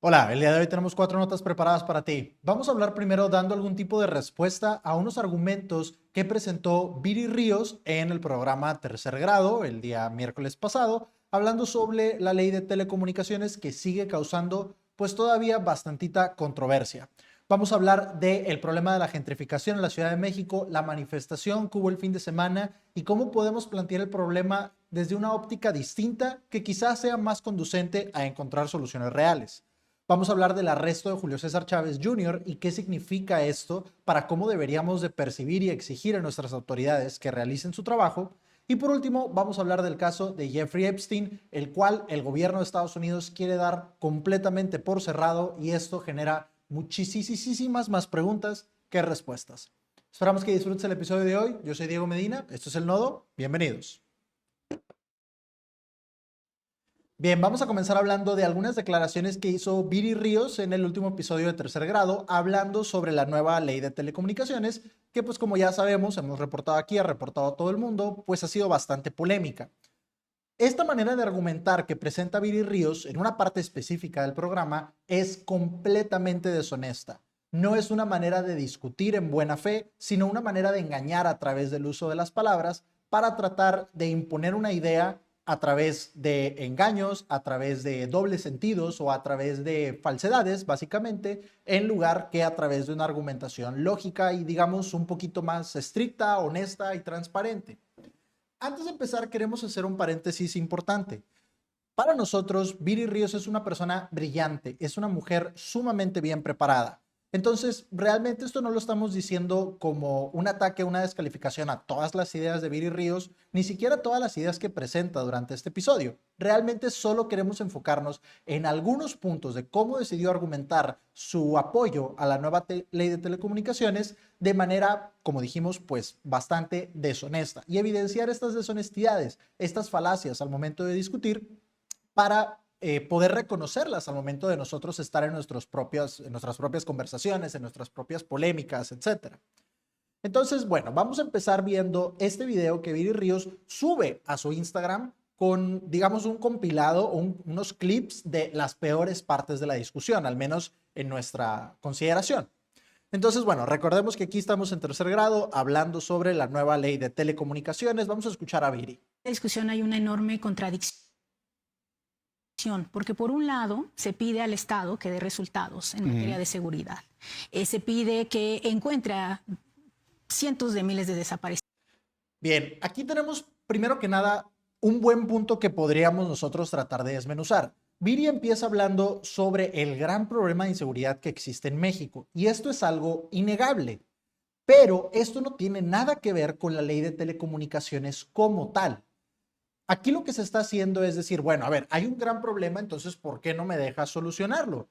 Hola, el día de hoy tenemos 4 notas preparadas para ti. Vamos a hablar primero dando algún tipo de respuesta a unos argumentos que presentó Viri Ríos en el programa Tercer Grado el día miércoles pasado, hablando sobre la ley de telecomunicaciones que sigue causando pues todavía bastantita controversia. Vamos a hablar del problema de la gentrificación en la Ciudad de México, la manifestación que hubo el fin de semana y cómo podemos plantear el problema desde una óptica distinta que quizás sea más conducente a encontrar soluciones reales. Vamos a hablar del arresto de Julio César Chávez Jr. y qué significa esto para cómo deberíamos de percibir y exigir a nuestras autoridades que realicen su trabajo. Y por último, vamos a hablar del caso de Jeffrey Epstein, el cual el gobierno de Estados Unidos quiere dar completamente por cerrado y esto genera muchísimas más preguntas que respuestas. Esperamos que disfrutes el episodio de hoy. Yo soy Diego Medina, esto es El Nodo. Bienvenidos. Bien, vamos a comenzar hablando de algunas declaraciones que hizo Viri Ríos en el último episodio de Tercer Grado, hablando sobre la nueva ley de telecomunicaciones, que pues como ya sabemos, hemos reportado aquí, ha reportado a todo el mundo, pues ha sido bastante polémica. Esta manera de argumentar que presenta Viri Ríos en una parte específica del programa es completamente deshonesta. No es una manera de discutir en buena fe, sino una manera de engañar a través del uso de las palabras para tratar de imponer una idea a través de engaños, a través de dobles sentidos o a través de falsedades, básicamente, en lugar que a través de una argumentación lógica y, digamos, un poquito más estricta, honesta y transparente. Antes de empezar, queremos hacer un paréntesis importante. Para nosotros, Viri Ríos es una persona brillante, es una mujer sumamente bien preparada. Entonces, realmente esto no lo estamos diciendo como un ataque, una descalificación a todas las ideas de Viri Ríos, ni siquiera todas las ideas que presenta durante este episodio. Realmente solo queremos enfocarnos en algunos puntos de cómo decidió argumentar su apoyo a la nueva ley de telecomunicaciones de manera, como dijimos, pues bastante deshonesta y evidenciar estas deshonestidades, estas falacias al momento de discutir para poder reconocerlas al momento de nosotros estar en nuestras propias conversaciones, en nuestras propias polémicas, etc. Entonces, bueno, vamos a empezar viendo este video que Viri Ríos sube a su Instagram con, digamos, un compilado o unos clips de las peores partes de la discusión, al menos en nuestra consideración. Entonces, bueno, recordemos que aquí estamos en Tercer Grado hablando sobre la nueva ley de telecomunicaciones. Vamos a escuchar a Viri. En la discusión hay una enorme contradicción, porque por un lado se pide al Estado que dé resultados en materia de seguridad. Se pide que encuentre a cientos de miles de desaparecidos. Bien, aquí tenemos primero que nada un buen punto que podríamos nosotros tratar de desmenuzar. Viri empieza hablando sobre el gran problema de inseguridad que existe en México y esto es algo innegable, pero esto no tiene nada que ver con la ley de telecomunicaciones como tal. Aquí lo que se está haciendo es decir, bueno, a ver, hay un gran problema, entonces ¿por qué no me dejas solucionarlo?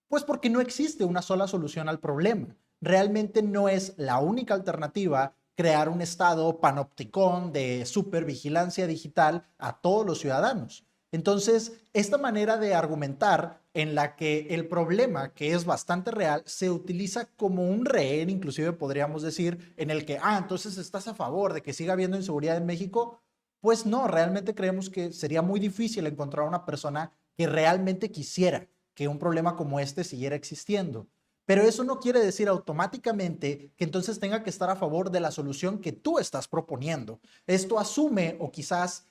Pues porque no existe una sola solución al problema. Realmente no es la única alternativa crear un estado panopticón de supervigilancia digital a todos los ciudadanos. Entonces, esta manera de argumentar en la que el problema, que es bastante real, se utiliza como un rehén, inclusive podríamos decir, en el que, entonces estás a favor de que siga habiendo inseguridad en México, pues no, realmente creemos que sería muy difícil encontrar una persona que realmente quisiera que un problema como este siguiera existiendo. Pero eso no quiere decir automáticamente que entonces tenga que estar a favor de la solución que tú estás proponiendo. Esto asume o quizás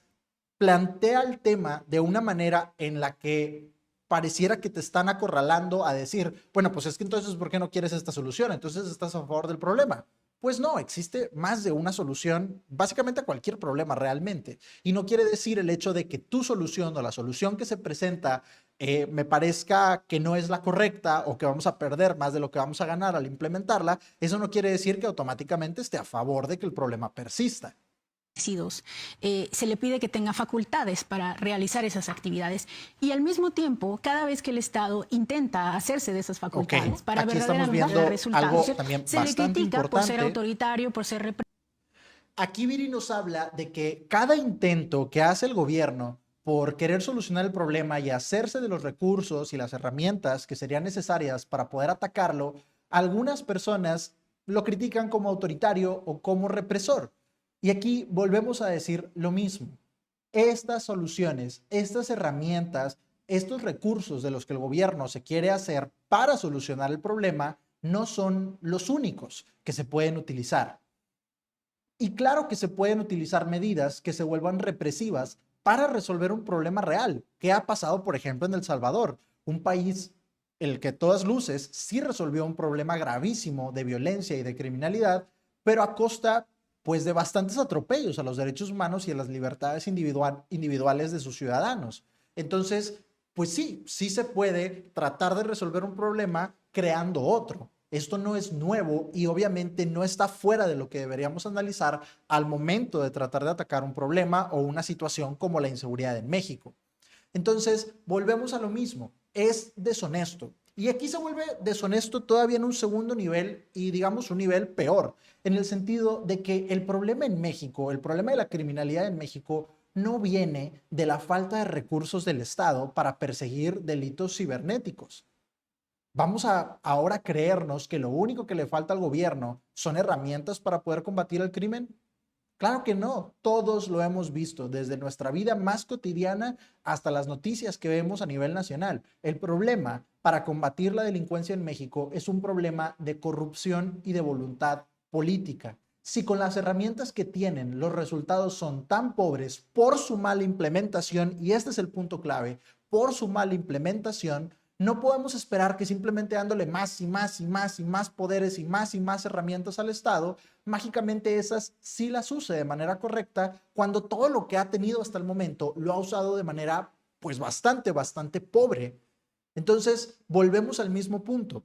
plantea el tema de una manera en la que pareciera que te están acorralando a decir, bueno, pues es que entonces, ¿por qué no quieres esta solución? Entonces estás a favor del problema. Pues no, existe más de una solución, básicamente a cualquier problema realmente. Y no quiere decir el hecho de que tu solución o la solución que se presenta me parezca que no es la correcta o que vamos a perder más de lo que vamos a ganar al implementarla. Eso no quiere decir que automáticamente esté a favor de que el problema persista. Se le pide que tenga facultades para realizar esas actividades y al mismo tiempo, cada vez que el Estado intenta hacerse de esas facultades para verdaderamente dar resultados, se le critica por ser autoritario, por ser represivo. Aquí Viri nos habla de que cada intento que hace el gobierno por querer solucionar el problema y hacerse de los recursos y las herramientas que serían necesarias para poder atacarlo, algunas personas lo critican como autoritario o como represor. Y aquí volvemos a decir lo mismo. Estas soluciones, estas herramientas estos recursos de los que el gobierno se quiere hacer para solucionar el problema no son los únicos que se pueden utilizar. Y claro que se pueden utilizar medidas que se vuelvan represivas para resolver un problema real. ¿Qué ha pasado, por ejemplo, en El Salvador? Un país el que a todas luces sí resolvió un problema gravísimo de violencia y de criminalidad, pero a costa pues de bastantes atropellos a los derechos humanos y a las libertades individuales de sus ciudadanos. Entonces, pues sí se puede tratar de resolver un problema creando otro. Esto no es nuevo y obviamente no está fuera de lo que deberíamos analizar al momento de tratar de atacar un problema o una situación como la inseguridad en México. Entonces, volvemos a lo mismo, es deshonesto. Y aquí se vuelve deshonesto todavía en un segundo nivel y digamos un nivel peor, en el sentido de que el problema en México, el problema de la criminalidad en México no viene de la falta de recursos del Estado para perseguir delitos cibernéticos. ¿Vamos a ahora creernos que lo único que le falta al gobierno son herramientas para poder combatir el crimen? Claro que no, todos lo hemos visto, desde nuestra vida más cotidiana hasta las noticias que vemos a nivel nacional. El problema para combatir la delincuencia en México es un problema de corrupción y de voluntad política. Si con las herramientas que tienen los resultados son tan pobres por su mala implementación, y este es el punto clave, por su mala implementación, no podemos esperar que simplemente dándole más y más y más y más poderes y más herramientas al Estado, mágicamente esas sí las use de manera correcta, cuando todo lo que ha tenido hasta el momento lo ha usado de manera pues bastante pobre. Entonces, volvemos al mismo punto.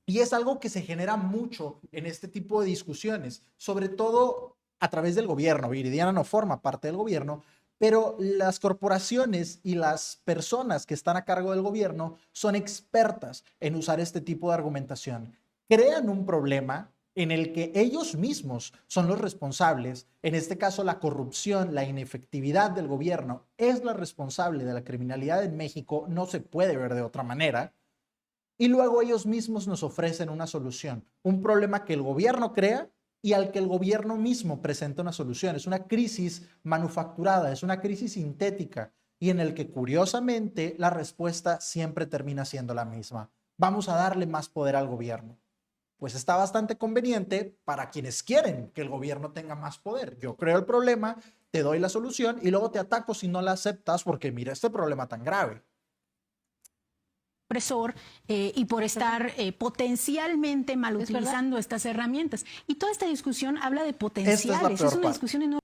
Y es algo que se genera mucho en este tipo de discusiones, sobre todo a través del gobierno. Viridiana no forma parte del gobierno, pero las corporaciones y las personas que están a cargo del gobierno son expertas en usar este tipo de argumentación. Crean un problema en el que ellos mismos son los responsables, en este caso la corrupción, la inefectividad del gobierno es la responsable de la criminalidad en México, no se puede ver de otra manera, y luego ellos mismos nos ofrecen una solución, un problema que el gobierno crea y al que el gobierno mismo presenta una solución. Es una crisis manufacturada, es una crisis sintética y en el que curiosamente la respuesta siempre termina siendo la misma. Vamos a darle más poder al gobierno. Pues está bastante conveniente para quienes quieren que el gobierno tenga más poder. Yo creo el problema, te doy la solución y luego te ataco si no la aceptas porque mira este problema tan grave. Y por estar potencialmente mal utilizando estas herramientas. Y toda esta discusión habla de potenciales. Es una discusión enorme.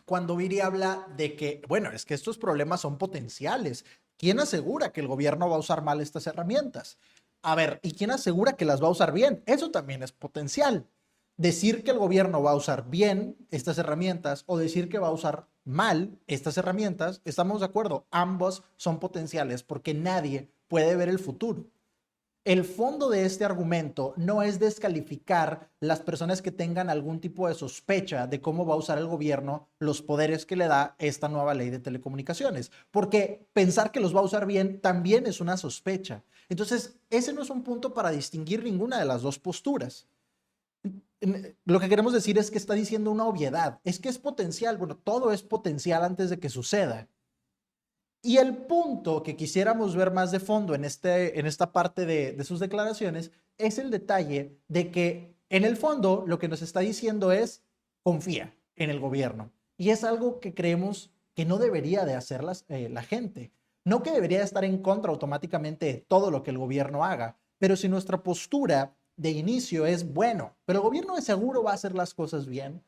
Cuando Viri habla de que, bueno, es que estos problemas son potenciales. ¿Quién asegura que el gobierno va a usar mal estas herramientas? A ver, ¿y quién asegura que las va a usar bien? Eso también es potencial. Decir que el gobierno va a usar bien estas herramientas o decir que va a usar mal estas herramientas, estamos de acuerdo, ambos son potenciales porque nadie puede ver el futuro. El fondo de este argumento no es descalificar las personas que tengan algún tipo de sospecha de cómo va a usar el gobierno los poderes que le da esta nueva ley de telecomunicaciones, porque pensar que los va a usar bien también es una sospecha. Entonces, ese no es un punto para distinguir ninguna de las dos posturas. Lo que queremos decir es que está diciendo una obviedad, es que es potencial, bueno, todo es potencial antes de que suceda. Y el punto que quisiéramos ver más de fondo en esta parte de sus declaraciones es el detalle de que en el fondo lo que nos está diciendo es confía en el gobierno. Y es algo que creemos que no debería de hacer la gente. No que debería estar en contra automáticamente de todo lo que el gobierno haga, pero si nuestra postura de inicio es bueno, pero el gobierno de seguro va a hacer las cosas bien,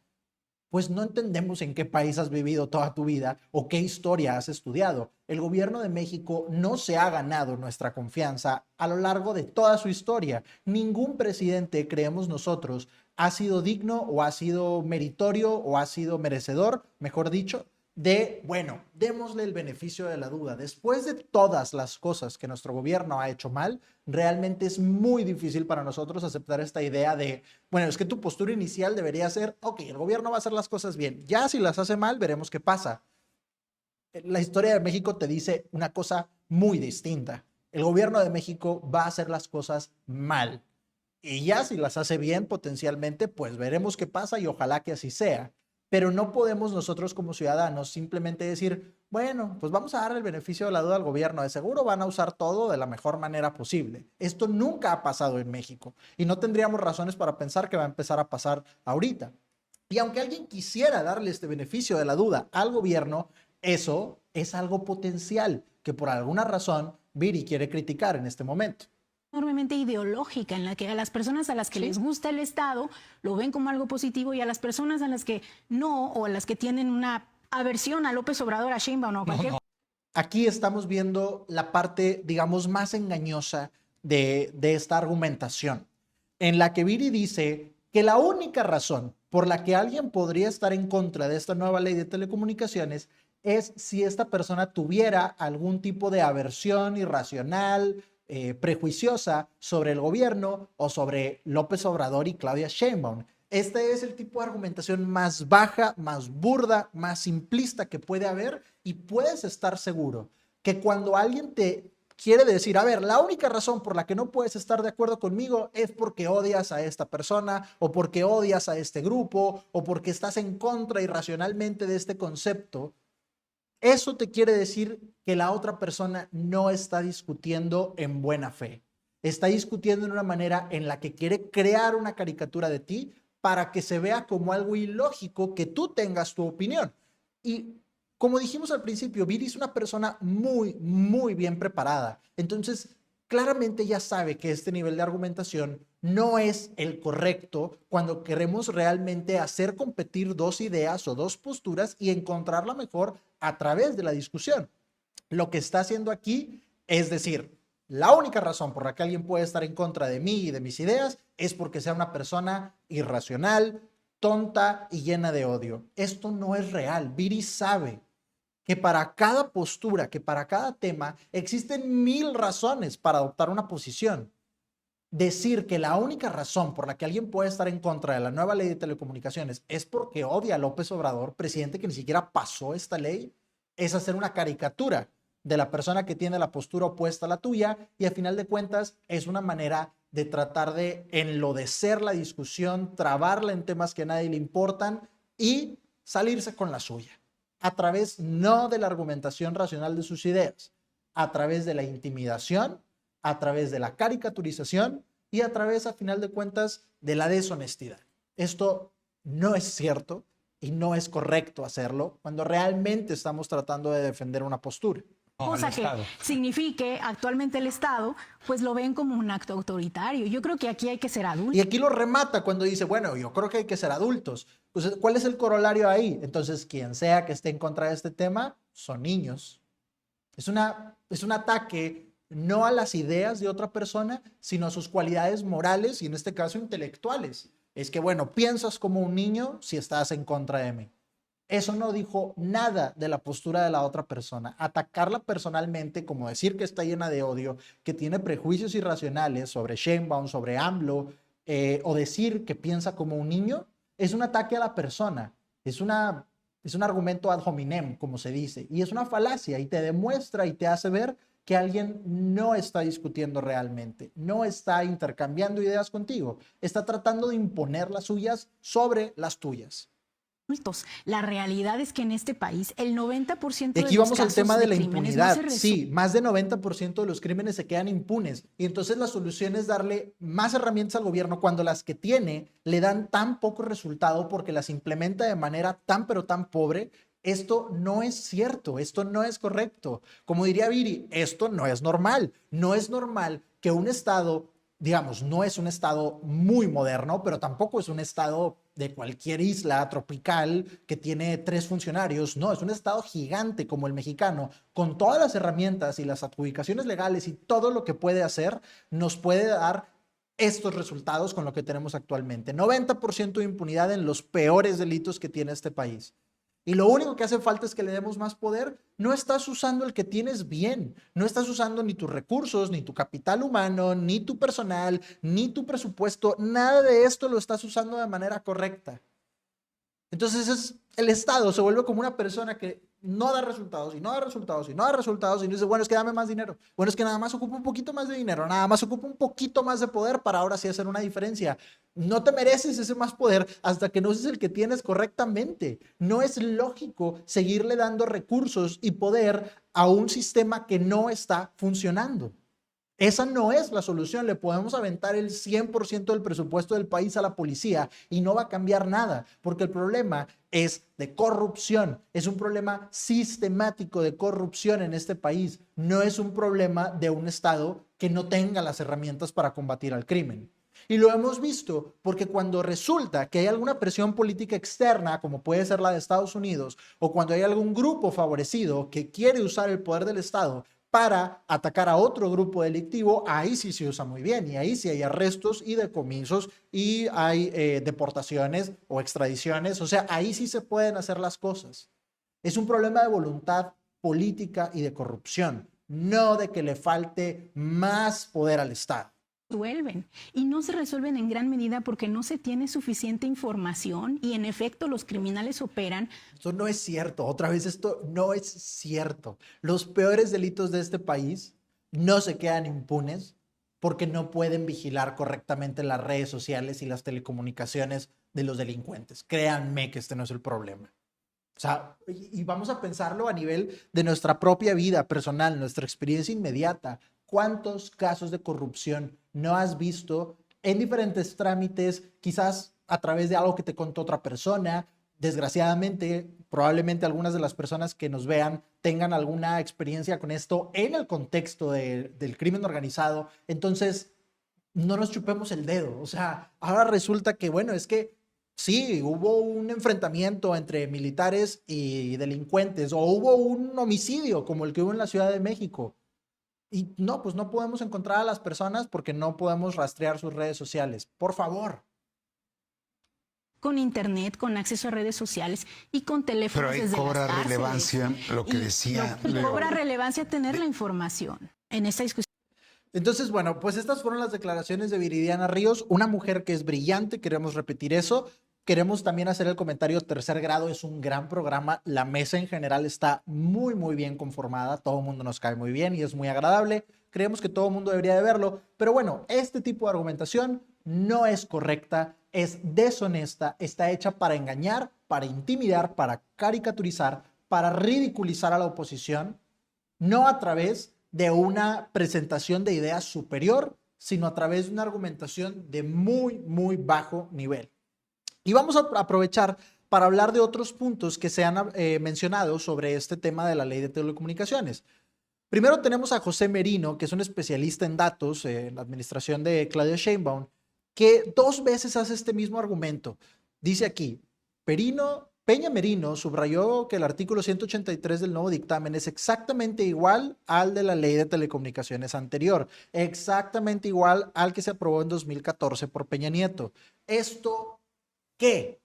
pues no entendemos en qué país has vivido toda tu vida o qué historia has estudiado. El gobierno de México no se ha ganado nuestra confianza a lo largo de toda su historia. Ningún presidente, creemos nosotros, ha sido digno o ha sido meritorio o ha sido merecedor, mejor dicho, de, bueno, démosle el beneficio de la duda. Después de todas las cosas que nuestro gobierno ha hecho mal, realmente es muy difícil para nosotros aceptar esta idea de, bueno, es que tu postura inicial debería ser, ok, el gobierno va a hacer las cosas bien. Ya si las hace mal, veremos qué pasa. La historia de México te dice una cosa muy distinta. El gobierno de México va a hacer las cosas mal. Y ya si las hace bien potencialmente, pues veremos qué pasa y ojalá que así sea. pero no podemos nosotros como ciudadanos simplemente decir, bueno, pues vamos a dar el beneficio de la duda al gobierno, de seguro van a usar todo de la mejor manera posible. Esto nunca ha pasado en México y no tendríamos razones para pensar que va a empezar a pasar ahorita. Y aunque alguien quisiera darle este beneficio de la duda al gobierno, eso es algo potencial que por alguna razón Viri quiere criticar en este momento. Enormemente ideológica, en la que a las personas a las que les gusta el Estado lo ven como algo positivo y a las personas a las que no, o a las que tienen una aversión a López Obrador, a Sheinbaum o a cualquier... Aquí estamos viendo la parte, digamos, más engañosa de esta argumentación, en la que Viri dice que la única razón por la que alguien podría estar en contra de esta nueva ley de telecomunicaciones es si esta persona tuviera algún tipo de aversión irracional, prejuiciosa sobre el gobierno o sobre López Obrador y Claudia Sheinbaum. Este es el tipo de argumentación más baja, más burda, más simplista que puede haber, y puedes estar seguro que cuando alguien te quiere decir, a ver, la única razón por la que no puedes estar de acuerdo conmigo es porque odias a esta persona o porque odias a este grupo o porque estás en contra irracionalmente de este concepto, eso te quiere decir que la otra persona no está discutiendo en buena fe. Está discutiendo de una manera en la que quiere crear una caricatura de ti para que se vea como algo ilógico que tú tengas tu opinión. Y como dijimos al principio, Viri es una persona muy, muy bien preparada. Entonces, claramente ya sabe que este nivel de argumentación no es el correcto cuando queremos realmente hacer competir dos ideas o dos posturas y encontrar la mejor a través de la discusión. Lo que está haciendo aquí es decir, la única razón por la que alguien puede estar en contra de mí y de mis ideas es porque sea una persona irracional, tonta y llena de odio. Esto no es real. Viri sabe que para cada postura, que para cada tema, existen 1000 razones para adoptar una posición. Decir que la única razón por la que alguien puede estar en contra de la nueva ley de telecomunicaciones es porque odia a López Obrador, presidente que ni siquiera pasó esta ley, es hacer una caricatura de la persona que tiene la postura opuesta a la tuya, y a final de cuentas es una manera de tratar de enlodecer la discusión, trabarla en temas que a nadie le importan y salirse con la suya, a través no de la argumentación racional de sus ideas, a través de la intimidación, a través de la caricaturización y a través, a final de cuentas, de la deshonestidad. Esto no es cierto y no es correcto hacerlo cuando realmente estamos tratando de defender una postura. Cosa que signifique actualmente el Estado, pues lo ven como un acto autoritario. Yo creo que aquí hay que ser adultos. Y aquí lo remata cuando dice, bueno, yo creo que hay que ser adultos. Pues, ¿cuál es el corolario ahí? Entonces, quien sea que esté en contra de este tema, son niños. Es un ataque no a las ideas de otra persona, sino a sus cualidades morales y en este caso intelectuales. Es que, bueno, piensas como un niño si estás en contra de mí. Eso no dijo nada de la postura de la otra persona. Atacarla personalmente, como decir que está llena de odio, que tiene prejuicios irracionales sobre Sheinbaum, sobre AMLO, o decir que piensa como un niño, es un ataque a la persona. Es un argumento ad hominem, como se dice, y es una falacia y te demuestra y te hace ver que alguien no está discutiendo realmente, no está intercambiando ideas contigo, está tratando de imponer las suyas sobre las tuyas. La realidad es que en este país el 90% de aquí vamos al tema de la impunidad. Sí, más del 90% de los crímenes se quedan impunes. Y entonces la solución es darle más herramientas al gobierno cuando las que tiene le dan tan poco resultado porque las implementa de manera tan pero tan pobre. Esto no es cierto, esto no es correcto. Como diría Viri, esto no es normal. No es normal que un estado, digamos, no es un estado muy moderno, pero tampoco es un estado de cualquier isla tropical que tiene 3 funcionarios. No, es un estado gigante como el mexicano, con todas las herramientas y las adjudicaciones legales y todo lo que puede hacer, nos puede dar estos resultados con lo que tenemos actualmente. 90% de impunidad en los peores delitos que tiene este país. Y lo único que hace falta es que le demos más poder. No estás usando el que tienes bien. No estás usando ni tus recursos, ni tu capital humano, ni tu personal, ni tu presupuesto. Nada de esto lo estás usando de manera correcta. Entonces el Estado se vuelve como una persona que no da resultados y no da resultados y no da resultados y no dice, bueno, es que dame más dinero. Bueno, es que nada más ocupa un poquito más de dinero, nada más ocupa un poquito más de poder para ahora sí hacer una diferencia. No te mereces ese más poder hasta que no uses el que tienes correctamente. No es lógico seguirle dando recursos y poder a un sistema que no está funcionando. Esa no es la solución. Le podemos aventar el 100% del presupuesto del país a la policía y no va a cambiar nada, porque el problema es de corrupción. Es un problema sistemático de corrupción en este país. No es un problema de un Estado que no tenga las herramientas para combatir al crimen. Y lo hemos visto porque cuando resulta que hay alguna presión política externa, como puede ser la de Estados Unidos, o cuando hay algún grupo favorecido que quiere usar el poder del Estado para atacar a otro grupo delictivo, ahí sí se usa muy bien y ahí sí hay arrestos y decomisos y hay deportaciones o extradiciones, o sea, ahí sí se pueden hacer las cosas. Es un problema de voluntad política y de corrupción, no de que le falte más poder al Estado. Resuelven y no se resuelven en gran medida porque no se tiene suficiente información y en efecto los criminales operan. Esto no es cierto, otra vez esto no es cierto. Los peores delitos de este país no se quedan impunes porque no pueden vigilar correctamente las redes sociales y las telecomunicaciones de los delincuentes. Créanme que este no es el problema. O sea, y vamos a pensarlo a nivel de nuestra propia vida personal, nuestra experiencia inmediata. ¿Cuántos casos de corrupción no has visto en diferentes trámites, quizás a través de algo que te contó otra persona? Desgraciadamente, probablemente algunas de las personas que nos vean tengan alguna experiencia con esto en el contexto del crimen organizado. Entonces, no nos chupemos el dedo. O sea, ahora resulta que, bueno, es que sí, hubo un enfrentamiento entre militares y delincuentes, o hubo un homicidio como el que hubo en la Ciudad de México. Y no, pues no podemos encontrar a las personas porque no podemos rastrear sus redes sociales. Por favor. Con internet, con acceso a redes sociales y con teléfonos desde las cárceles. Pero ahí cobra relevancia lo que decía. Cobra relevancia tener la información en esta discusión. Entonces, bueno, pues estas fueron las declaraciones de Viridiana Ríos, una mujer que es brillante, queremos repetir eso. Queremos también hacer el comentario: Tercer Grado es un gran programa, la mesa en general está muy, muy bien conformada, todo el mundo nos cae muy bien y es muy agradable, creemos que todo el mundo debería de verlo, pero bueno, este tipo de argumentación no es correcta, es deshonesta, está hecha para engañar, para intimidar, para caricaturizar, para ridiculizar a la oposición, no a través de una presentación de ideas superior, sino a través de una argumentación de muy, muy bajo nivel. Y vamos a aprovechar para hablar de otros puntos que se han mencionado sobre este tema de la ley de telecomunicaciones. Primero tenemos a José Merino, que es un especialista en datos en la administración de Claudia Sheinbaum, que 2 veces hace este mismo argumento. Dice aquí, Peña Merino subrayó que el artículo 183 del nuevo dictamen es exactamente igual al de la ley de telecomunicaciones anterior, exactamente igual al que se aprobó en 2014 por Peña Nieto. ¿Qué?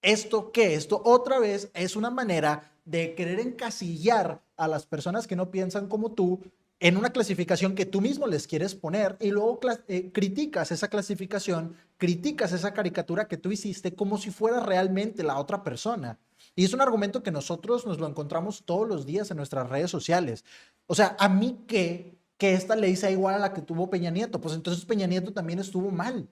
¿Esto qué? Esto otra vez es una manera de querer encasillar a las personas que no piensan como tú en una clasificación que tú mismo les quieres poner y luego criticas esa clasificación, criticas esa caricatura que tú hiciste como si fuera realmente la otra persona. Y es un argumento que nosotros nos lo encontramos todos los días en nuestras redes sociales. O sea, ¿a mí qué? Que esta ley sea igual a la que tuvo Peña Nieto. Pues entonces Peña Nieto también estuvo mal.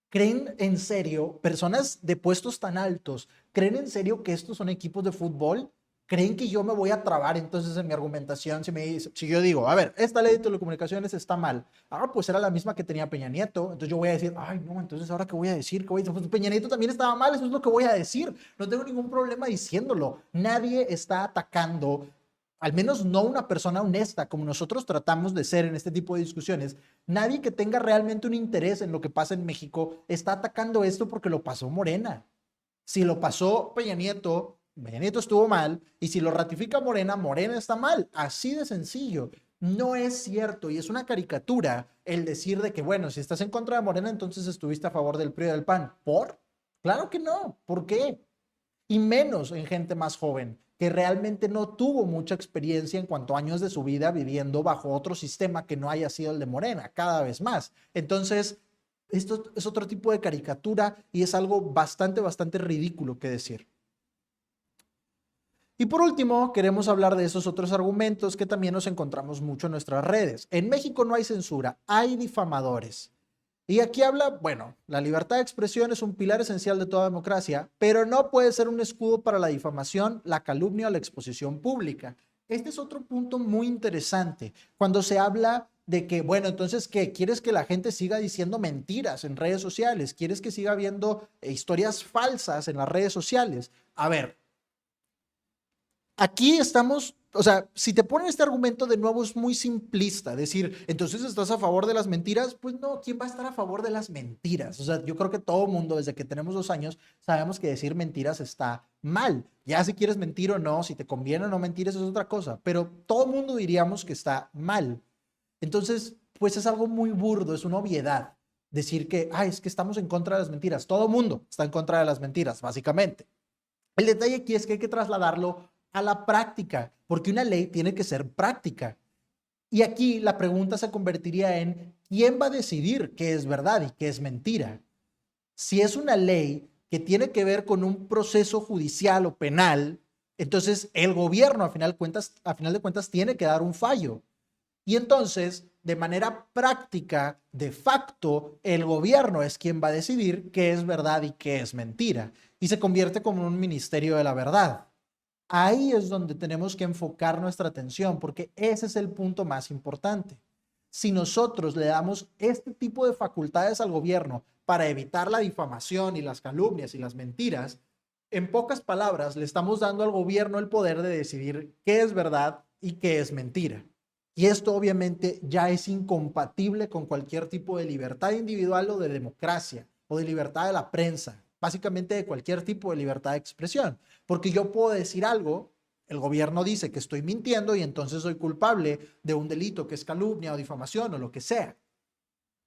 ¿Creen en serio, personas de puestos tan altos, creen en serio que estos son equipos de fútbol? ¿Creen que yo me voy a trabar entonces en mi argumentación si yo digo, a ver, esta ley de telecomunicaciones está mal? Ah, pues era la misma que tenía Peña Nieto. Entonces yo voy a decir, ay, no, entonces ¿ahora qué voy a decir? ¿Qué voy a decir? Pues Peña Nieto también estaba mal, eso es lo que voy a decir. No tengo ningún problema diciéndolo. Nadie está atacando, al menos no una persona honesta, como nosotros tratamos de ser en este tipo de discusiones. Nadie que tenga realmente un interés en lo que pasa en México está atacando esto porque lo pasó Morena. Si lo pasó Peña Nieto estuvo mal, y si lo ratifica Morena, Morena está mal. Así de sencillo. No es cierto, y es una caricatura el decir de que, bueno, si estás en contra de Morena, entonces estuviste a favor del PRI y del PAN. ¿Por? Claro que no. ¿Por qué? Y menos en gente más joven, que realmente no tuvo mucha experiencia en cuanto a años de su vida viviendo bajo otro sistema que no haya sido el de Morena, cada vez más. Entonces, esto es otro tipo de caricatura y es algo bastante, bastante ridículo que decir. Y por último, queremos hablar de esos otros argumentos que también nos encontramos mucho en nuestras redes. En México no hay censura, hay difamadores. Y aquí habla, bueno, la libertad de expresión es un pilar esencial de toda democracia, pero no puede ser un escudo para la difamación, la calumnia o la exposición pública. Este es otro punto muy interesante. Cuando se habla de que, bueno, entonces, ¿qué? ¿Quieres que la gente siga diciendo mentiras en redes sociales? ¿Quieres que siga viendo historias falsas en las redes sociales? A ver, aquí estamos, o sea, si te ponen este argumento de nuevo es muy simplista, decir, entonces estás a favor de las mentiras, pues no, ¿quién va a estar a favor de las mentiras? O sea, yo creo que todo mundo desde que tenemos 2 años sabemos que decir mentiras está mal. Ya si quieres mentir o no, si te conviene o no mentir, eso es otra cosa, pero todo mundo diríamos que está mal. Entonces, pues es algo muy burdo, es una obviedad decir que, ay, es que estamos en contra de las mentiras. Todo mundo está en contra de las mentiras, básicamente. El detalle aquí es que hay que trasladarlo a la práctica, porque una ley tiene que ser práctica. Y aquí la pregunta se convertiría en ¿quién va a decidir qué es verdad y qué es mentira? Si es una ley que tiene que ver con un proceso judicial o penal, entonces el gobierno a final de cuentas tiene que dar un fallo. Y entonces, de manera práctica, de facto, el gobierno es quien va a decidir qué es verdad y qué es mentira. Y se convierte como un ministerio de la verdad. Ahí es donde tenemos que enfocar nuestra atención, porque ese es el punto más importante. Si nosotros le damos este tipo de facultades al gobierno para evitar la difamación y las calumnias y las mentiras, en pocas palabras, le estamos dando al gobierno el poder de decidir qué es verdad y qué es mentira. Y esto obviamente ya es incompatible con cualquier tipo de libertad individual o de democracia o de libertad de la prensa, básicamente de cualquier tipo de libertad de expresión. Porque yo puedo decir algo, el gobierno dice que estoy mintiendo y entonces soy culpable de un delito que es calumnia o difamación o lo que sea.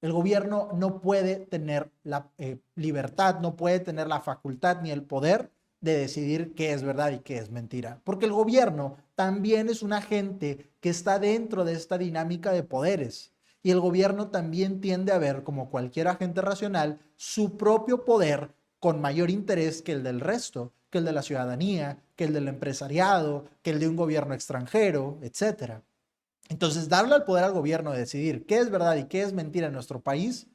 El gobierno no puede tener la libertad, no puede tener la facultad ni el poder de decidir qué es verdad y qué es mentira. Porque el gobierno también es un agente que está dentro de esta dinámica de poderes. Y el gobierno también tiende a ver, como cualquier agente racional, su propio poder con mayor interés que el del resto, que el de la ciudadanía, que el del empresariado, que el de un gobierno extranjero, etcétera. Entonces, darle al poder al gobierno de decidir qué es verdad y qué es mentira en nuestro país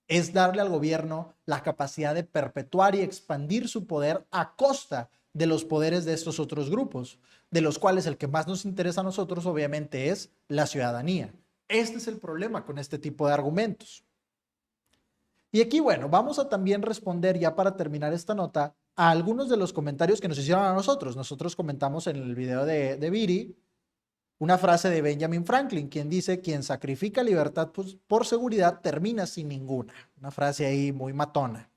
es darle al gobierno la capacidad de perpetuar y expandir su poder a costa de los poderes de estos otros grupos, de los cuales el que más nos interesa a nosotros obviamente es la ciudadanía. Este es el problema con este tipo de argumentos. Y aquí, bueno, vamos a también responder ya para terminar esta nota a algunos de los comentarios que nos hicieron a nosotros. Nosotros comentamos en el video de Viri una frase de Benjamin Franklin, quien dice, quien sacrifica libertad por seguridad termina sin ninguna. Una frase ahí muy matona.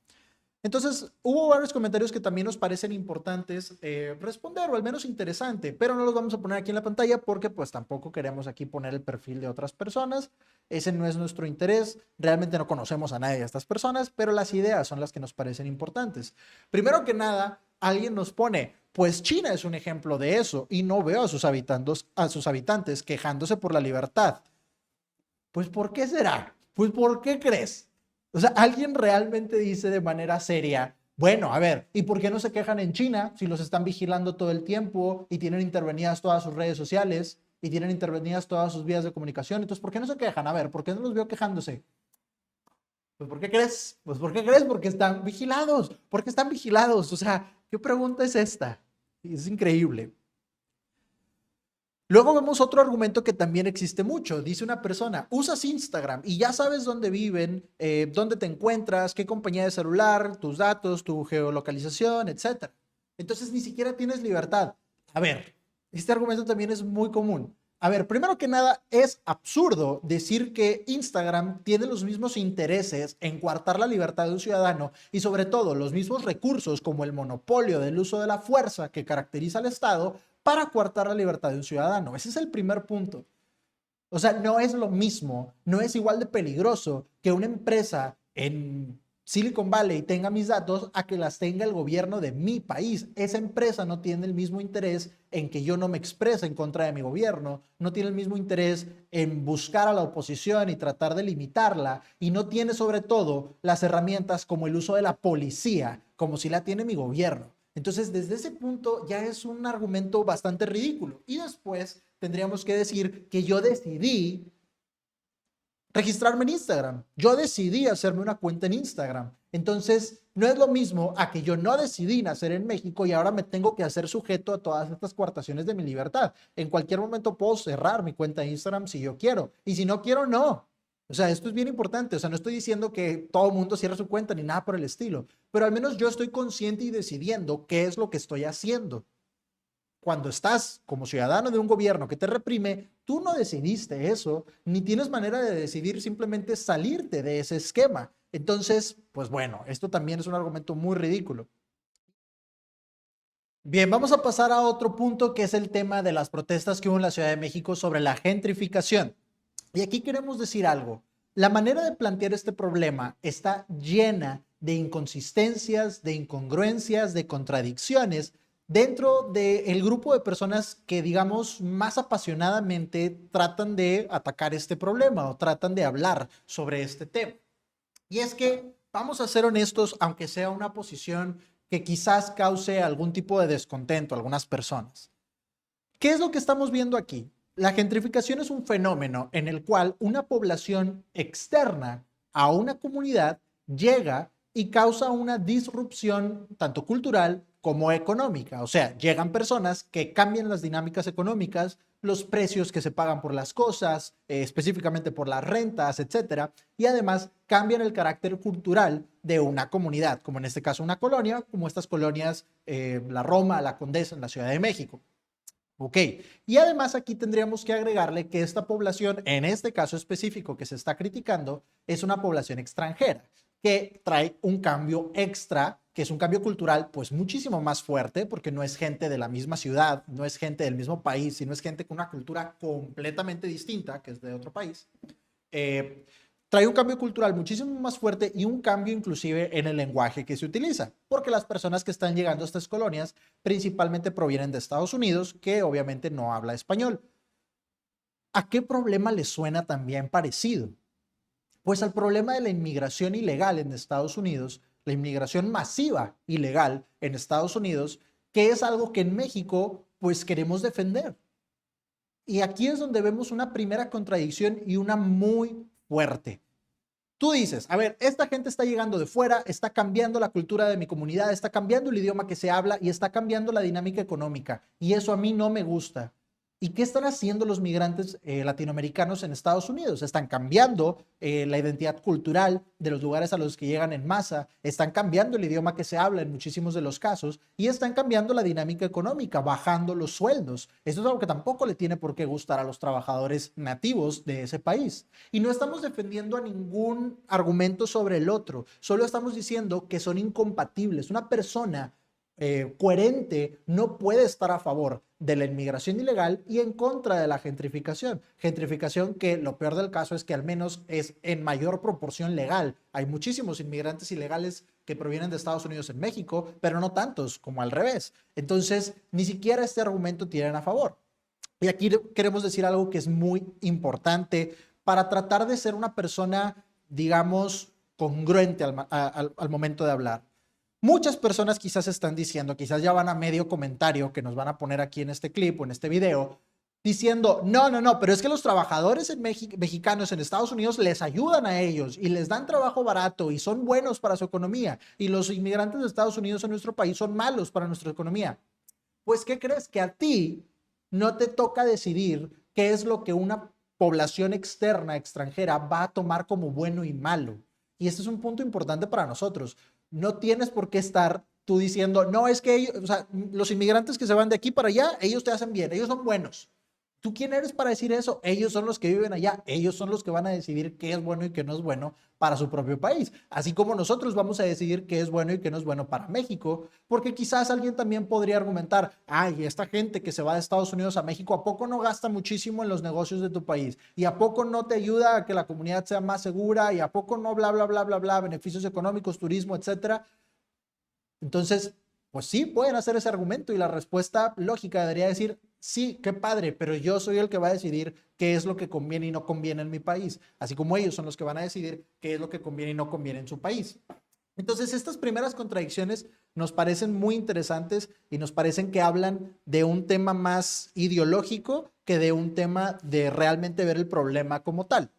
Entonces, hubo varios comentarios que también nos parecen importantes responder, o al menos interesante, pero no los vamos a poner aquí en la pantalla porque pues tampoco queremos aquí poner el perfil de otras personas. Ese no es nuestro interés. Realmente no conocemos a nadie de estas personas, pero las ideas son las que nos parecen importantes. Primero que nada, alguien nos pone, pues China es un ejemplo de eso y no veo a sus habitantes quejándose por la libertad. Pues ¿por qué será? Pues ¿por qué crees? O sea, alguien realmente dice de manera seria, bueno, a ver, ¿y por qué no se quejan en China si los están vigilando todo el tiempo y tienen intervenidas todas sus redes sociales y tienen intervenidas todas sus vías de comunicación? Entonces, ¿por qué no se quejan? A ver, ¿por qué no los veo quejándose? Pues ¿por qué crees? Pues ¿por qué crees? Porque están vigilados. ¿Por qué están vigilados? O sea, ¿qué pregunta es esta? Es increíble. Luego vemos otro argumento que también existe mucho. Dice una persona, usas Instagram y ya sabes dónde viven, dónde te encuentras, qué compañía de celular, tus datos, tu geolocalización, etc. Entonces ni siquiera tienes libertad. A ver, este argumento también es muy común. A ver, primero que nada, es absurdo decir que Instagram tiene los mismos intereses en coartar la libertad de un ciudadano y sobre todo los mismos recursos como el monopolio del uso de la fuerza que caracteriza al Estado para coartar la libertad de un ciudadano. Ese es el primer punto. O sea, no es lo mismo, no es igual de peligroso que una empresa en Silicon Valley tenga mis datos a que las tenga el gobierno de mi país. Esa empresa no tiene el mismo interés en que yo no me exprese en contra de mi gobierno, no tiene el mismo interés en buscar a la oposición y tratar de limitarla, y no tiene sobre todo las herramientas como el uso de la policía, como si la tiene mi gobierno. Entonces, desde ese punto ya es un argumento bastante ridículo. Y después tendríamos que decir que yo decidí registrarme en Instagram. Yo decidí hacerme una cuenta en Instagram. Entonces, no es lo mismo a que yo no decidí nacer en México y ahora me tengo que hacer sujeto a todas estas coartaciones de mi libertad. En cualquier momento puedo cerrar mi cuenta de Instagram si yo quiero. Y si no quiero, no. O sea, esto es bien importante. O sea, no estoy diciendo que todo el mundo cierre su cuenta ni nada por el estilo. Pero al menos yo estoy consciente y decidiendo qué es lo que estoy haciendo. Cuando estás como ciudadano de un gobierno que te reprime, tú no decidiste eso, ni tienes manera de decidir simplemente salirte de ese esquema. Entonces, pues bueno, esto también es un argumento muy ridículo. Bien, vamos a pasar a otro punto que es el tema de las protestas que hubo en la Ciudad de México sobre la gentrificación. Y aquí queremos decir algo. La manera de plantear este problema está llena de inconsistencias, de incongruencias, de contradicciones dentro del grupo de personas que, digamos, más apasionadamente tratan de atacar este problema o tratan de hablar sobre este tema. Y es que, vamos a ser honestos, aunque sea una posición que quizás cause algún tipo de descontento a algunas personas. ¿Qué es lo que estamos viendo aquí? La gentrificación es un fenómeno en el cual una población externa a una comunidad llega y causa una disrupción tanto cultural como económica. O sea, llegan personas que cambian las dinámicas económicas, los precios que se pagan por las cosas, específicamente por las rentas, etcétera, y además cambian el carácter cultural de una comunidad, como en este caso una colonia, como estas colonias, la Roma, la Condesa en la Ciudad de México. Ok, y además aquí tendríamos que agregarle que esta población, en este caso específico que se está criticando, es una población extranjera que trae un cambio extra, que es un cambio cultural pues muchísimo más fuerte, porque no es gente de la misma ciudad, no es gente del mismo país, sino es gente con una cultura completamente distinta, que es de otro país. Trae un cambio cultural muchísimo más fuerte y un cambio inclusive en el lenguaje que se utiliza, porque las personas que están llegando a estas colonias principalmente provienen de Estados Unidos, que obviamente no habla español. ¿A qué problema les suena también parecido? Pues al problema de la inmigración ilegal en Estados Unidos, la inmigración masiva ilegal en Estados Unidos, que es algo que en México pues queremos defender. Y aquí es donde vemos una primera contradicción y una muy fuerte. Tú dices, a ver, esta gente está llegando de fuera, está cambiando la cultura de mi comunidad, está cambiando el idioma que se habla y está cambiando la dinámica económica. Y eso a mí no me gusta. ¿Y qué están haciendo los migrantes latinoamericanos en Estados Unidos? Están cambiando la identidad cultural de los lugares a los que llegan en masa, están cambiando el idioma que se habla en muchísimos de los casos y están cambiando la dinámica económica, bajando los sueldos. Esto es algo que tampoco le tiene por qué gustar a los trabajadores nativos de ese país. Y no estamos defendiendo a ningún argumento sobre el otro, solo estamos diciendo que son incompatibles. Una persona coherente no puede estar a favor de la inmigración ilegal y en contra de la gentrificación. Gentrificación que lo peor del caso es que al menos es en mayor proporción legal. Hay muchísimos inmigrantes ilegales que provienen de Estados Unidos en México, pero no tantos como al revés. Entonces, ni siquiera este argumento tienen a favor. Y aquí queremos decir algo que es muy importante para tratar de ser una persona, digamos, congruente al momento de hablar. Muchas personas quizás están diciendo, quizás ya van a medio comentario que nos van a poner aquí en este clip o en este video, diciendo, no, pero es que los trabajadores mexicanos en Estados Unidos les ayudan a ellos y les dan trabajo barato y son buenos para su economía y los inmigrantes de Estados Unidos en nuestro país son malos para nuestra economía. Pues, ¿qué crees? Que a ti no te toca decidir qué es lo que una población externa, extranjera, va a tomar como bueno y malo. Y este es un punto importante para nosotros. No tienes por qué estar tú diciendo, no, es que ellos, o sea, los inmigrantes que se van de aquí para allá, ellos te hacen bien, ellos son buenos. ¿Tú quién eres para decir eso? Ellos son los que viven allá, ellos son los que van a decidir qué es bueno y qué no es bueno para su propio país. Así como nosotros vamos a decidir qué es bueno y qué no es bueno para México, porque quizás alguien también podría argumentar, ay, esta gente que se va de Estados Unidos a México, ¿a poco no gasta muchísimo en los negocios de tu país? ¿Y a poco no te ayuda a que la comunidad sea más segura? ¿Y a poco no bla, bla, bla, bla, bla, beneficios económicos, turismo, etcétera? Entonces, pues sí, pueden hacer ese argumento y la respuesta lógica debería decir, sí, qué padre, pero yo soy el que va a decidir qué es lo que conviene y no conviene en mi país, así como ellos son los que van a decidir qué es lo que conviene y no conviene en su país. Entonces, estas primeras contradicciones nos parecen muy interesantes y nos parecen que hablan de un tema más ideológico que de un tema de realmente ver el problema como tal.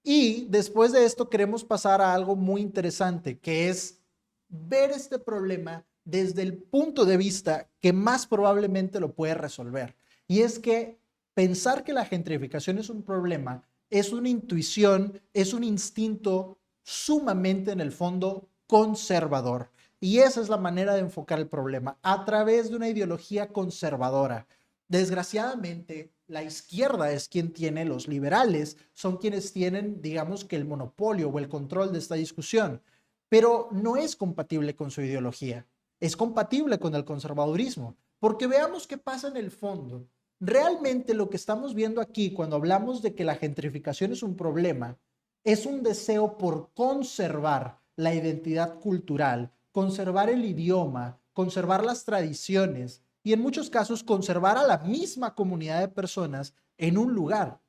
Y después de esto queremos pasar a algo muy interesante, que es ver este problema desde el punto de vista que más probablemente lo puede resolver. Y es que pensar que la gentrificación es un problema es una intuición, es un instinto sumamente en el fondo conservador. Y esa es la manera de enfocar el problema, a través de una ideología conservadora. Desgraciadamente, la izquierda es quien tiene, los liberales son quienes tienen, digamos que el monopolio o el control de esta discusión, pero no es compatible con su ideología, es compatible con el conservadurismo, porque veamos qué pasa en el fondo. Realmente lo que estamos viendo aquí cuando hablamos de que la gentrificación es un problema, es un deseo por conservar la identidad cultural, conservar el idioma, conservar las tradiciones y en muchos casos conservar a la misma comunidad de personas en un lugar.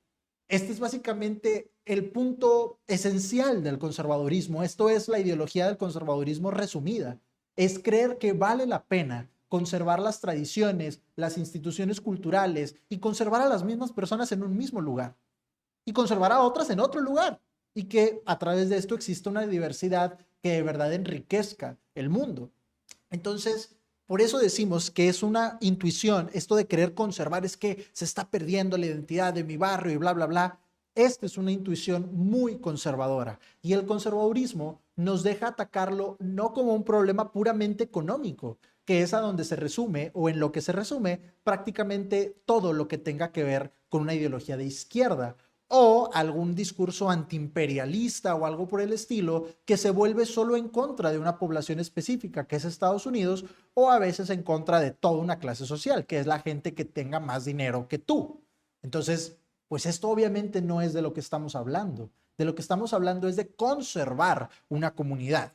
Este es básicamente el punto esencial del conservadurismo. Esto es la ideología del conservadurismo resumida. Es creer que vale la pena conservar las tradiciones, las instituciones culturales y conservar a las mismas personas en un mismo lugar y conservar a otras en otro lugar, y que a través de esto exista una diversidad que de verdad enriquezca el mundo. Entonces, por eso decimos que es una intuición, esto de querer conservar, es que se está perdiendo la identidad de mi barrio y bla, bla, bla. Esta es una intuición muy conservadora, y el conservadurismo nos deja atacarlo no como un problema puramente económico, que es a donde se resume, o en lo que se resume prácticamente todo lo que tenga que ver con una ideología de izquierda o algún discurso antiimperialista o algo por el estilo, que se vuelve solo en contra de una población específica, que es Estados Unidos, o a veces en contra de toda una clase social, que es la gente que tenga más dinero que tú. Entonces, pues esto obviamente no es de lo que estamos hablando. De lo que estamos hablando es de conservar una comunidad.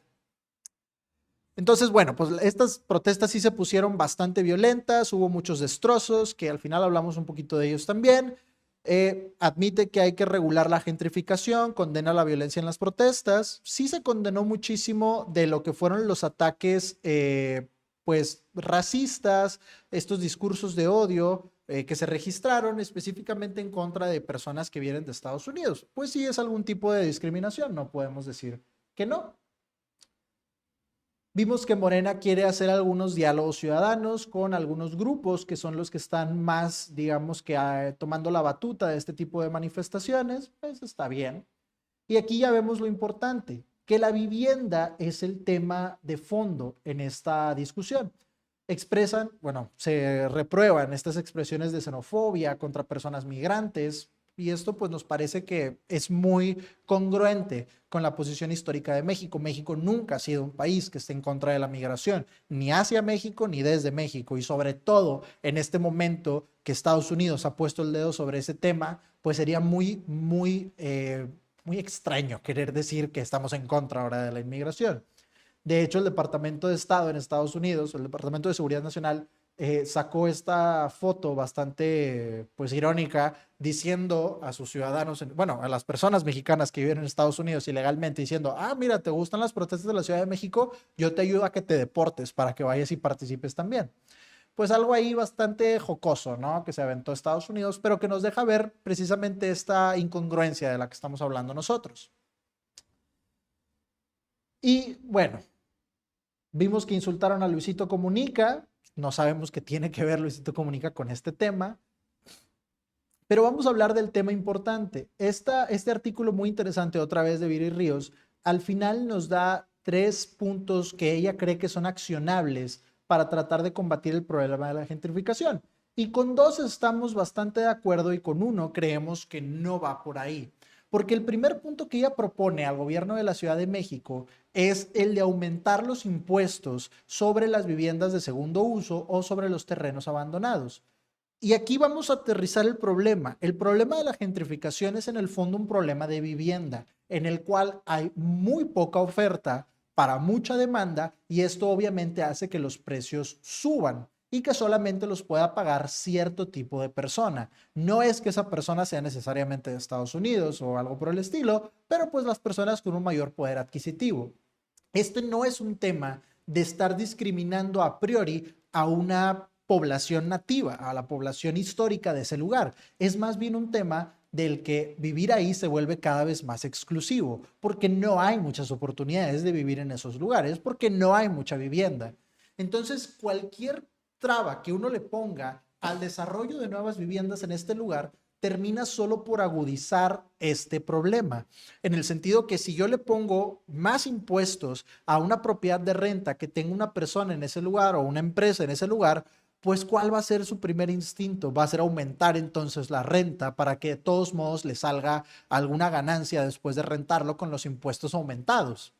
Entonces, bueno, pues estas protestas sí se pusieron bastante violentas, hubo muchos destrozos, que al final hablamos un poquito de ellos también. Admite que hay que regular la gentrificación, condena la violencia en las protestas. Sí se condenó muchísimo de lo que fueron los ataques, pues, racistas, estos discursos de odio que se registraron específicamente en contra de personas que vienen de Estados Unidos. Pues sí es algún tipo de discriminación, no podemos decir que no. Vimos que Morena quiere hacer algunos diálogos ciudadanos con algunos grupos que son los que están más, digamos que tomando la batuta de este tipo de manifestaciones. Pues está bien. Y aquí ya vemos lo importante, que la vivienda es el tema de fondo en esta discusión. Expresan, bueno, se reprueban estas expresiones de xenofobia contra personas migrantes, y esto pues nos parece que es muy congruente con la posición histórica de México. México nunca ha sido un país que esté en contra de la migración, ni hacia México ni desde México, y sobre todo en este momento que Estados Unidos ha puesto el dedo sobre ese tema, pues sería muy extraño querer decir que estamos en contra ahora de la inmigración. De hecho, el Departamento de Estado en Estados Unidos, el Departamento de Seguridad Nacional, sacó esta foto bastante, pues, irónica, diciendo a sus ciudadanos, bueno, a las personas mexicanas que viven en Estados Unidos ilegalmente, diciendo, ah, mira, ¿te gustan las protestas de la Ciudad de México? Yo te ayudo a que te deportes para que vayas y participes también. Pues algo ahí bastante jocoso, ¿no? Que se aventó a Estados Unidos, pero que nos deja ver precisamente esta incongruencia de la que estamos hablando nosotros. Y bueno, vimos que insultaron a Luisito Comunica. No sabemos qué tiene que ver Luisito Comunica con este tema. Pero vamos a hablar del tema importante. Este artículo muy interesante, otra vez de Viri Ríos, al final nos da 3 puntos que ella cree que son accionables para tratar de combatir el problema de la gentrificación. Y con 2 estamos bastante de acuerdo, y con 1 creemos que no va por ahí. Porque el primer punto que ella propone al gobierno de la Ciudad de México es el de aumentar los impuestos sobre las viviendas de segundo uso o sobre los terrenos abandonados. Y aquí vamos a aterrizar el problema. El problema de la gentrificación es en el fondo un problema de vivienda, en el cual hay muy poca oferta para mucha demanda, y esto obviamente hace que los precios suban y que solamente los pueda pagar cierto tipo de persona. No es que esa persona sea necesariamente de Estados Unidos o algo por el estilo, pero pues las personas con un mayor poder adquisitivo. Este no es un tema de estar discriminando a priori a una población nativa, a la población histórica de ese lugar. Es más bien un tema del que vivir ahí se vuelve cada vez más exclusivo, porque no hay muchas oportunidades de vivir en esos lugares, porque no hay mucha vivienda. Entonces, cualquier traba que uno le ponga al desarrollo de nuevas viviendas en este lugar termina solo por agudizar este problema, en el sentido que si yo le pongo más impuestos a una propiedad de renta que tenga una persona en ese lugar o una empresa en ese lugar, pues ¿cuál va a ser su primer instinto? Va a ser aumentar entonces la renta para que de todos modos le salga alguna ganancia después de rentarlo con los impuestos aumentados.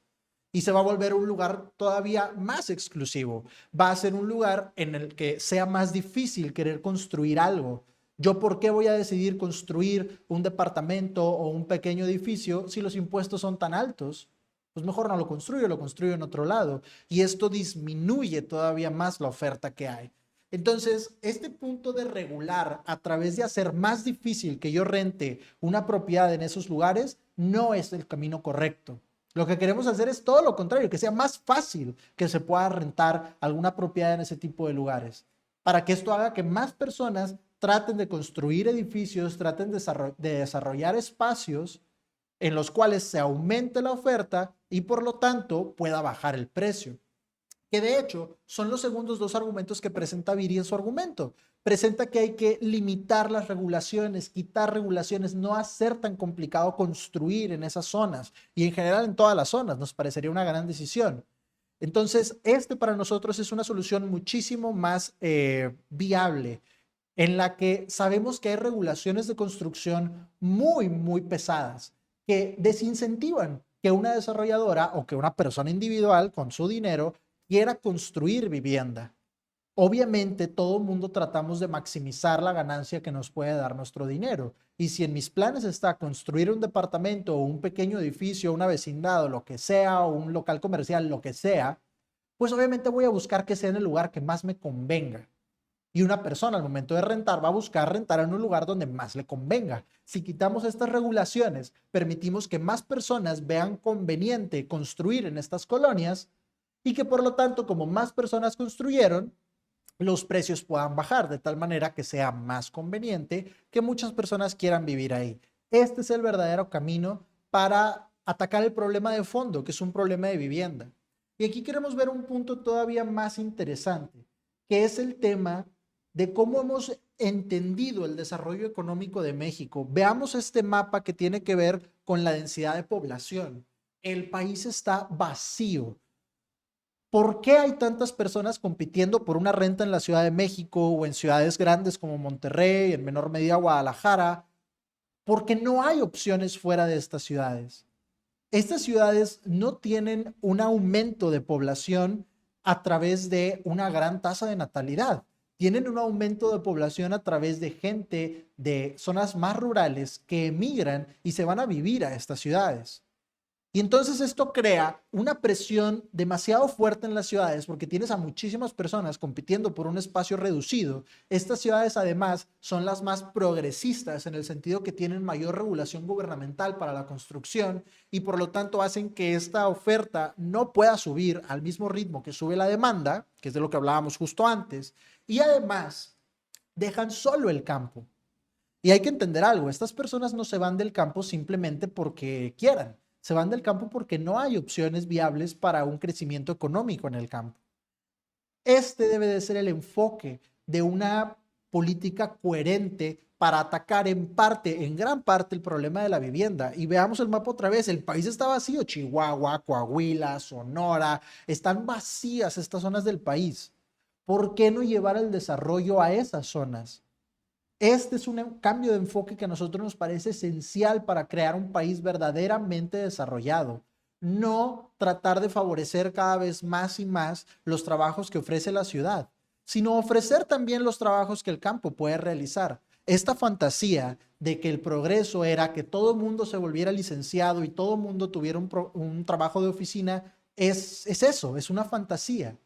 Y se va a volver un lugar todavía más exclusivo. Va a ser un lugar en el que sea más difícil querer construir algo. ¿Yo por qué voy a decidir construir un departamento o un pequeño edificio si los impuestos son tan altos? Pues mejor no lo construyo en otro lado. Y esto disminuye todavía más la oferta que hay. Entonces, este punto de regular a través de hacer más difícil que yo rente una propiedad en esos lugares no es el camino correcto. Lo que queremos hacer es todo lo contrario, que sea más fácil que se pueda rentar alguna propiedad en ese tipo de lugares, para que esto haga que más personas traten de construir edificios, traten de desarrollar espacios en los cuales se aumente la oferta y por lo tanto pueda bajar el precio. Que de hecho son los segundos dos argumentos que presenta Viri en su argumento. Presenta que hay que limitar las regulaciones, quitar regulaciones, no hacer tan complicado construir en esas zonas y en general en todas las zonas. Nos parecería una gran decisión. Entonces, este para nosotros es una solución muchísimo más viable, en la que sabemos que hay regulaciones de construcción muy, muy pesadas que desincentivan que una desarrolladora o que una persona individual con su dinero quiera construir vivienda. Obviamente todo el mundo tratamos de maximizar la ganancia que nos puede dar nuestro dinero. Y si en mis planes está construir un departamento o un pequeño edificio, una vecindad o lo que sea, o un local comercial, lo que sea, pues obviamente voy a buscar que sea en el lugar que más me convenga. Y una persona al momento de rentar va a buscar rentar en un lugar donde más le convenga. Si quitamos estas regulaciones, permitimos que más personas vean conveniente construir en estas colonias, y que por lo tanto, como más personas construyeron, los precios puedan bajar de tal manera que sea más conveniente que muchas personas quieran vivir ahí. Este es el verdadero camino para atacar el problema de fondo, que es un problema de vivienda. Y aquí queremos ver un punto todavía más interesante, que es el tema de cómo hemos entendido el desarrollo económico de México. Veamos este mapa que tiene que ver con la densidad de población. El país está vacío. ¿Por qué hay tantas personas compitiendo por una renta en la Ciudad de México o en ciudades grandes como Monterrey, en menor medida Guadalajara? Porque no hay opciones fuera de estas ciudades. Estas ciudades no tienen un aumento de población a través de una gran tasa de natalidad. Tienen un aumento de población a través de gente de zonas más rurales que emigran y se van a vivir a estas ciudades. Y entonces esto crea una presión demasiado fuerte en las ciudades porque tienes a muchísimas personas compitiendo por un espacio reducido. Estas ciudades además son las más progresistas en el sentido que tienen mayor regulación gubernamental para la construcción y por lo tanto hacen que esta oferta no pueda subir al mismo ritmo que sube la demanda, que es de lo que hablábamos justo antes, y además dejan solo el campo. Y hay que entender algo, estas personas no se van del campo simplemente porque quieran. Se van del campo porque no hay opciones viables para un crecimiento económico en el campo. Este debe de ser el enfoque de una política coherente para atacar en gran parte el problema de la vivienda. Y veamos el mapa otra vez, el país está vacío, Chihuahua, Coahuila, Sonora, están vacías estas zonas del país. ¿Por qué no llevar el desarrollo a esas zonas? Este es un cambio de enfoque que a nosotros nos parece esencial para crear un país verdaderamente desarrollado. No tratar de favorecer cada vez más y más los trabajos que ofrece la ciudad, sino ofrecer también los trabajos que el campo puede realizar. Esta fantasía de que el progreso era que todo el mundo se volviera licenciado y todo el mundo tuviera un trabajo de oficina es eso, es una fantasía.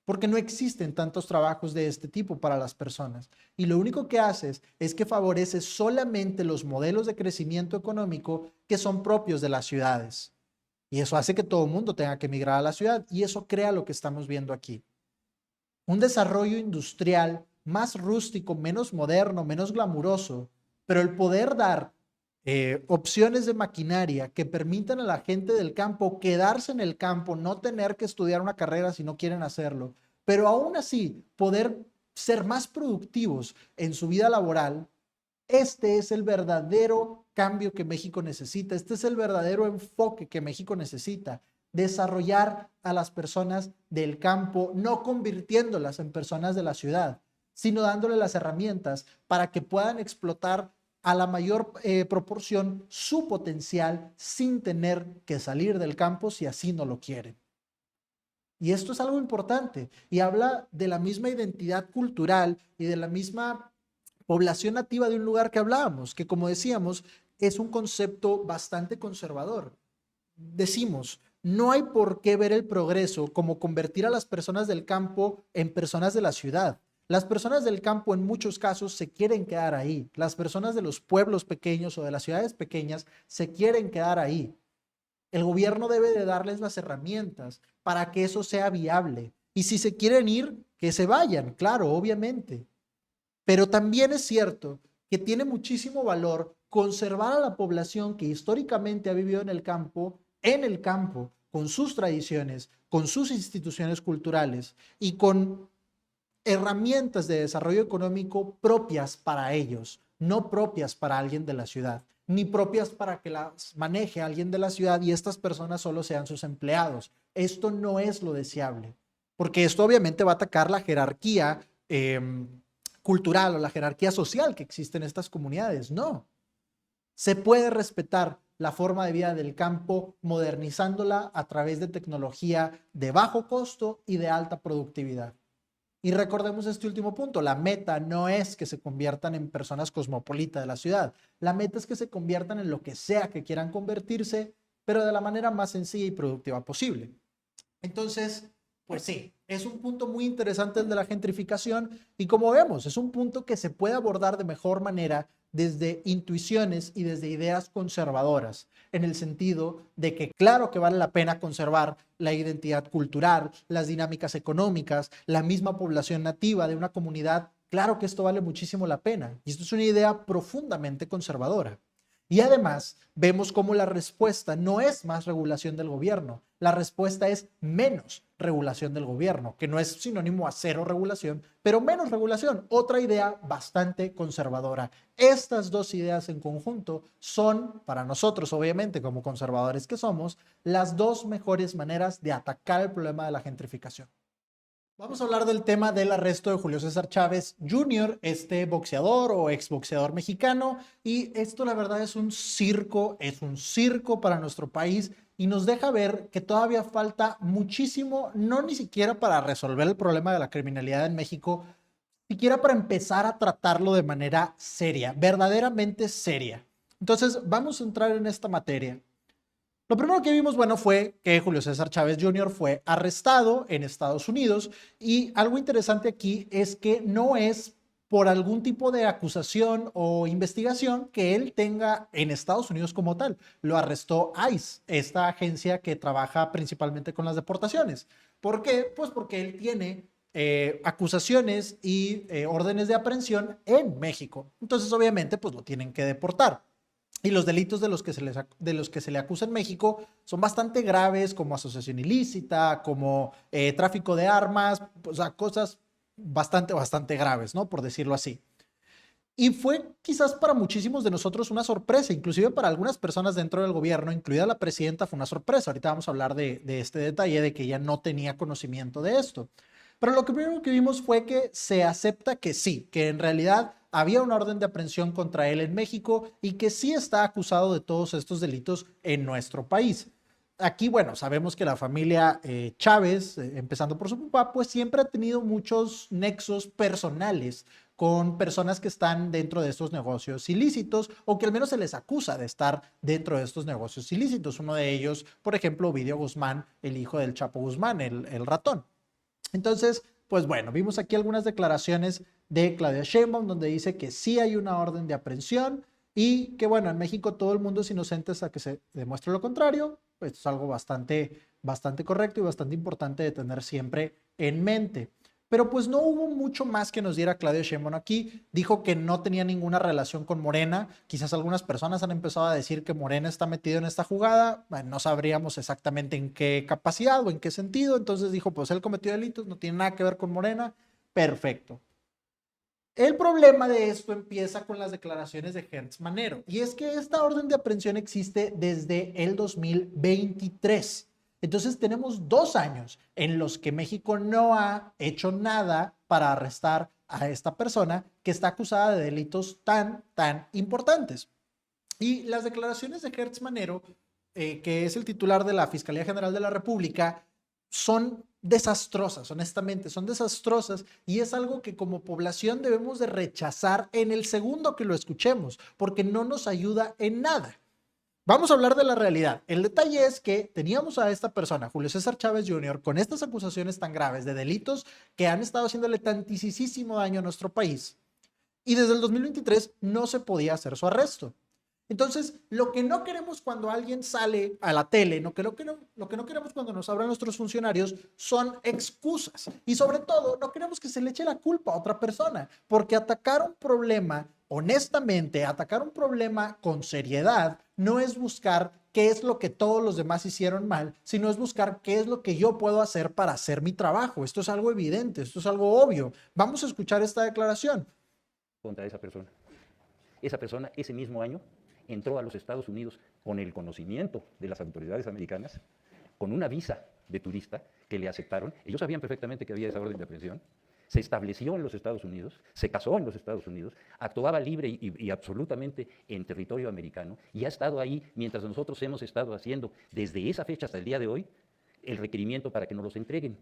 Porque no existen tantos trabajos de este tipo para las personas. Y lo único que haces es que favoreces solamente los modelos de crecimiento económico que son propios de las ciudades. Y eso hace que todo el mundo tenga que emigrar a la ciudad. Y eso crea lo que estamos viendo aquí. Un desarrollo industrial más rústico, menos moderno, menos glamuroso, pero el poder dar opciones de maquinaria que permitan a la gente del campo quedarse en el campo, no tener que estudiar una carrera si no quieren hacerlo, pero aún así poder ser más productivos en su vida laboral. Este es el verdadero cambio que México necesita. Este es el verdadero enfoque que México necesita. Desarrollar a las personas del campo, no convirtiéndolas en personas de la ciudad, sino dándole las herramientas para que puedan explotar a la mayor proporción su potencial sin tener que salir del campo si así no lo quieren. Y esto es algo importante y habla de la misma identidad cultural y de la misma población nativa de un lugar que hablábamos, que como decíamos, es un concepto bastante conservador. Decimos, no hay por qué ver el progreso como convertir a las personas del campo en personas de la ciudad. Las personas del campo en muchos casos se quieren quedar ahí. Las personas de los pueblos pequeños o de las ciudades pequeñas se quieren quedar ahí. El gobierno debe de darles las herramientas para que eso sea viable. Y si se quieren ir, que se vayan, claro, obviamente. Pero también es cierto que tiene muchísimo valor conservar a la población que históricamente ha vivido en el campo, con sus tradiciones, con sus instituciones culturales y con herramientas de desarrollo económico propias para ellos, no propias para alguien de la ciudad, ni propias para que las maneje alguien de la ciudad y estas personas solo sean sus empleados. Esto no es lo deseable, porque esto obviamente va a atacar la jerarquía cultural o la jerarquía social que existe en estas comunidades. No, se puede respetar la forma de vida del campo modernizándola a través de tecnología de bajo costo y de alta productividad. Y recordemos este último punto, la meta no es que se conviertan en personas cosmopolitas de la ciudad, la meta es que se conviertan en lo que sea que quieran convertirse, pero de la manera más sencilla y productiva posible. Entonces, pues sí, es un punto muy interesante el de la gentrificación y como vemos, es un punto que se puede abordar de mejor manera desde intuiciones y desde ideas conservadoras, en el sentido de que claro que vale la pena conservar la identidad cultural, las dinámicas económicas, la misma población nativa de una comunidad, claro que esto vale muchísimo la pena y esto es una idea profundamente conservadora. Y además vemos cómo la respuesta no es más regulación del gobierno, la respuesta es menos regulación del gobierno, que no es sinónimo a cero regulación, pero menos regulación, otra idea bastante conservadora. Estas dos ideas en conjunto son, para nosotros obviamente como conservadores que somos, las dos mejores maneras de atacar el problema de la gentrificación. Vamos a hablar del tema del arresto de Julio César Chávez Jr., este boxeador o exboxeador mexicano, y esto la verdad es un circo para nuestro país y nos deja ver que todavía falta muchísimo, no ni siquiera para resolver el problema de la criminalidad en México, siquiera para empezar a tratarlo de manera seria, verdaderamente seria. Entonces vamos a entrar en esta materia. Lo primero que vimos, bueno, fue que Julio César Chávez Jr. fue arrestado en Estados Unidos y algo interesante aquí es que no es por algún tipo de acusación o investigación que él tenga en Estados Unidos como tal. Lo arrestó ICE, esta agencia que trabaja principalmente con las deportaciones. ¿Por qué? Pues porque él tiene acusaciones y órdenes de aprehensión en México. Entonces, obviamente, pues lo tienen que deportar. Y los delitos de los que se le acusa en México son bastante graves, como asociación ilícita, como tráfico de armas, o sea, cosas bastante graves, ¿no? Por decirlo así. Y fue quizás para muchísimos de nosotros una sorpresa, inclusive para algunas personas dentro del gobierno, incluida la presidenta, fue una sorpresa. Ahorita vamos a hablar de este detalle de que ella no tenía conocimiento de esto. Pero lo primero que vimos fue que se acepta que sí, que en realidad había una orden de aprehensión contra él en México y que sí está acusado de todos estos delitos en nuestro país. Aquí, bueno, sabemos que la familia Chávez, empezando por su papá, pues siempre ha tenido muchos nexos personales con personas que están dentro de estos negocios ilícitos o que al menos se les acusa de estar dentro de estos negocios ilícitos. Uno de ellos, por ejemplo, Ovidio Guzmán, el hijo del Chapo Guzmán, el ratón. Entonces, pues bueno, vimos aquí algunas declaraciones de Claudia Sheinbaum donde dice que sí hay una orden de aprehensión y que bueno, en México todo el mundo es inocente hasta que se demuestre lo contrario. Pues es algo bastante correcto y bastante importante de tener siempre en mente. Pero pues no hubo mucho más que nos diera Claudia Sheinbaum aquí. Dijo que no tenía ninguna relación con Morena. Quizás algunas personas han empezado a decir que Morena está metido en esta jugada. Bueno, no sabríamos exactamente en qué capacidad o en qué sentido. Entonces dijo, pues él cometió delitos, no tiene nada que ver con Morena. Perfecto. El problema de esto empieza con las declaraciones de Hertz Manero. Y es que esta orden de aprehensión existe desde el 2023. Entonces tenemos 2 años en los que México no ha hecho nada para arrestar a esta persona que está acusada de delitos tan importantes. Y las declaraciones de Hertz Manero, que es el titular de la Fiscalía General de la República, son desastrosas, honestamente, son desastrosas, y es algo que como población debemos de rechazar en el segundo que lo escuchemos, porque no nos ayuda en nada. Vamos a hablar de la realidad. El detalle es que teníamos a esta persona, Julio César Chávez Jr., con estas acusaciones tan graves de delitos que han estado haciéndole tantísimo daño a nuestro país. Y desde el 2023 no se podía hacer su arresto. Entonces, lo que no queremos cuando alguien sale a la tele, lo que no queremos cuando nos hablan nuestros funcionarios son excusas. Y sobre todo, no queremos que se le eche la culpa a otra persona, porque atacar un problema honestamente, atacar un problema con seriedad no es buscar qué es lo que todos los demás hicieron mal, sino es buscar qué es lo que yo puedo hacer para hacer mi trabajo. Esto es algo evidente, esto es algo obvio. Vamos a escuchar esta declaración. Contra esa persona. Esa persona ese mismo año entró a los Estados Unidos con el conocimiento de las autoridades americanas, con una visa de turista que le aceptaron. Ellos sabían perfectamente que había esa orden de aprehensión. Se estableció en los Estados Unidos, se casó en los Estados Unidos, actuaba libre y absolutamente en territorio americano y ha estado ahí mientras nosotros hemos estado haciendo desde esa fecha hasta el día de hoy el requerimiento para que nos los entreguen.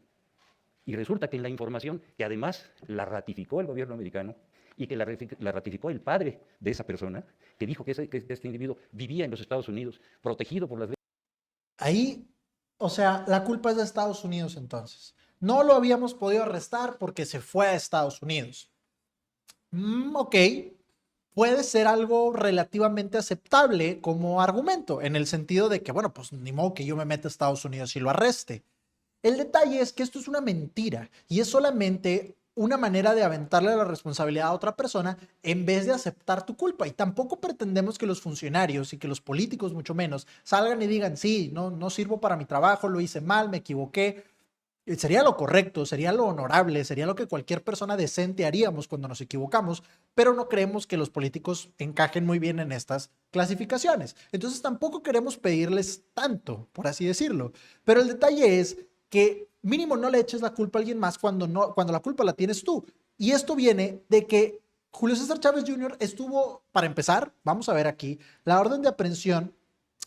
Y resulta que la información, que además la ratificó el gobierno americano y que la ratificó el padre de esa persona, que dijo que este individuo vivía en los Estados Unidos, protegido por las leyes. Ahí, o sea, la culpa es de Estados Unidos entonces. No lo habíamos podido arrestar porque se fue a Estados Unidos. Ok, puede ser algo relativamente aceptable como argumento, en el sentido de que, bueno, pues ni modo que yo me meta a Estados Unidos y lo arreste. El detalle es que esto es una mentira y es solamente una manera de aventarle la responsabilidad a otra persona en vez de aceptar tu culpa. Y tampoco pretendemos que los funcionarios y que los políticos mucho menos salgan y digan, sí, no sirvo para mi trabajo, lo hice mal, me equivoqué. Sería lo correcto, sería lo honorable, sería lo que cualquier persona decente haríamos cuando nos equivocamos, pero no creemos que los políticos encajen muy bien en estas clasificaciones. Entonces tampoco queremos pedirles tanto, por así decirlo. Pero el detalle es que mínimo no le eches la culpa a alguien más cuando la culpa la tienes tú. Y esto viene de que Julio César Chávez Jr. estuvo, para empezar, vamos a ver aquí, la orden de aprehensión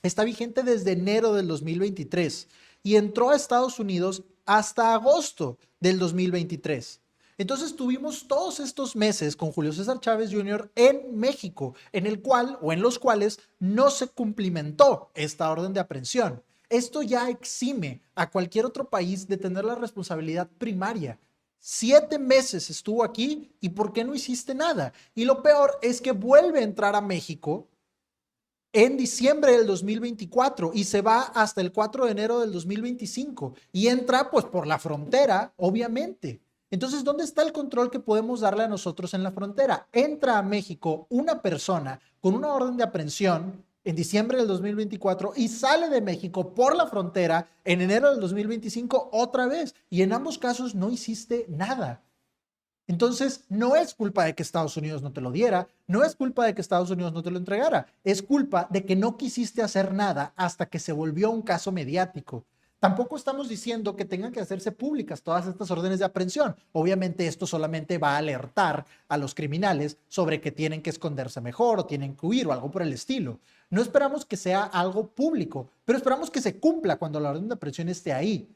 está vigente desde enero del 2023 y entró a Estados Unidos hasta agosto del 2023. Entonces tuvimos todos estos meses con Julio César Chávez Jr. en México, en los cuales no se cumplimentó esta orden de aprehensión. Esto ya exime a cualquier otro país de tener la responsabilidad primaria. 7 meses estuvo aquí y ¿por qué no hiciste nada? Y lo peor es que vuelve a entrar a México en diciembre del 2024 y se va hasta el 4 de enero del 2025 y entra pues por la frontera, obviamente. Entonces, ¿dónde está el control que podemos darle a nosotros en la frontera? Entra a México una persona con una orden de aprehensión en diciembre del 2024 y sale de México por la frontera en enero del 2025 otra vez. Y en ambos casos no hiciste nada. Entonces, no es culpa de que Estados Unidos no te lo diera, no es culpa de que Estados Unidos no te lo entregara, es culpa de que no quisiste hacer nada hasta que se volvió un caso mediático. Tampoco estamos diciendo que tengan que hacerse públicas todas estas órdenes de aprehensión. Obviamente esto solamente va a alertar a los criminales sobre que tienen que esconderse mejor o tienen que huir o algo por el estilo. No esperamos que sea algo público, pero esperamos que se cumpla cuando la orden de aprehensión esté ahí.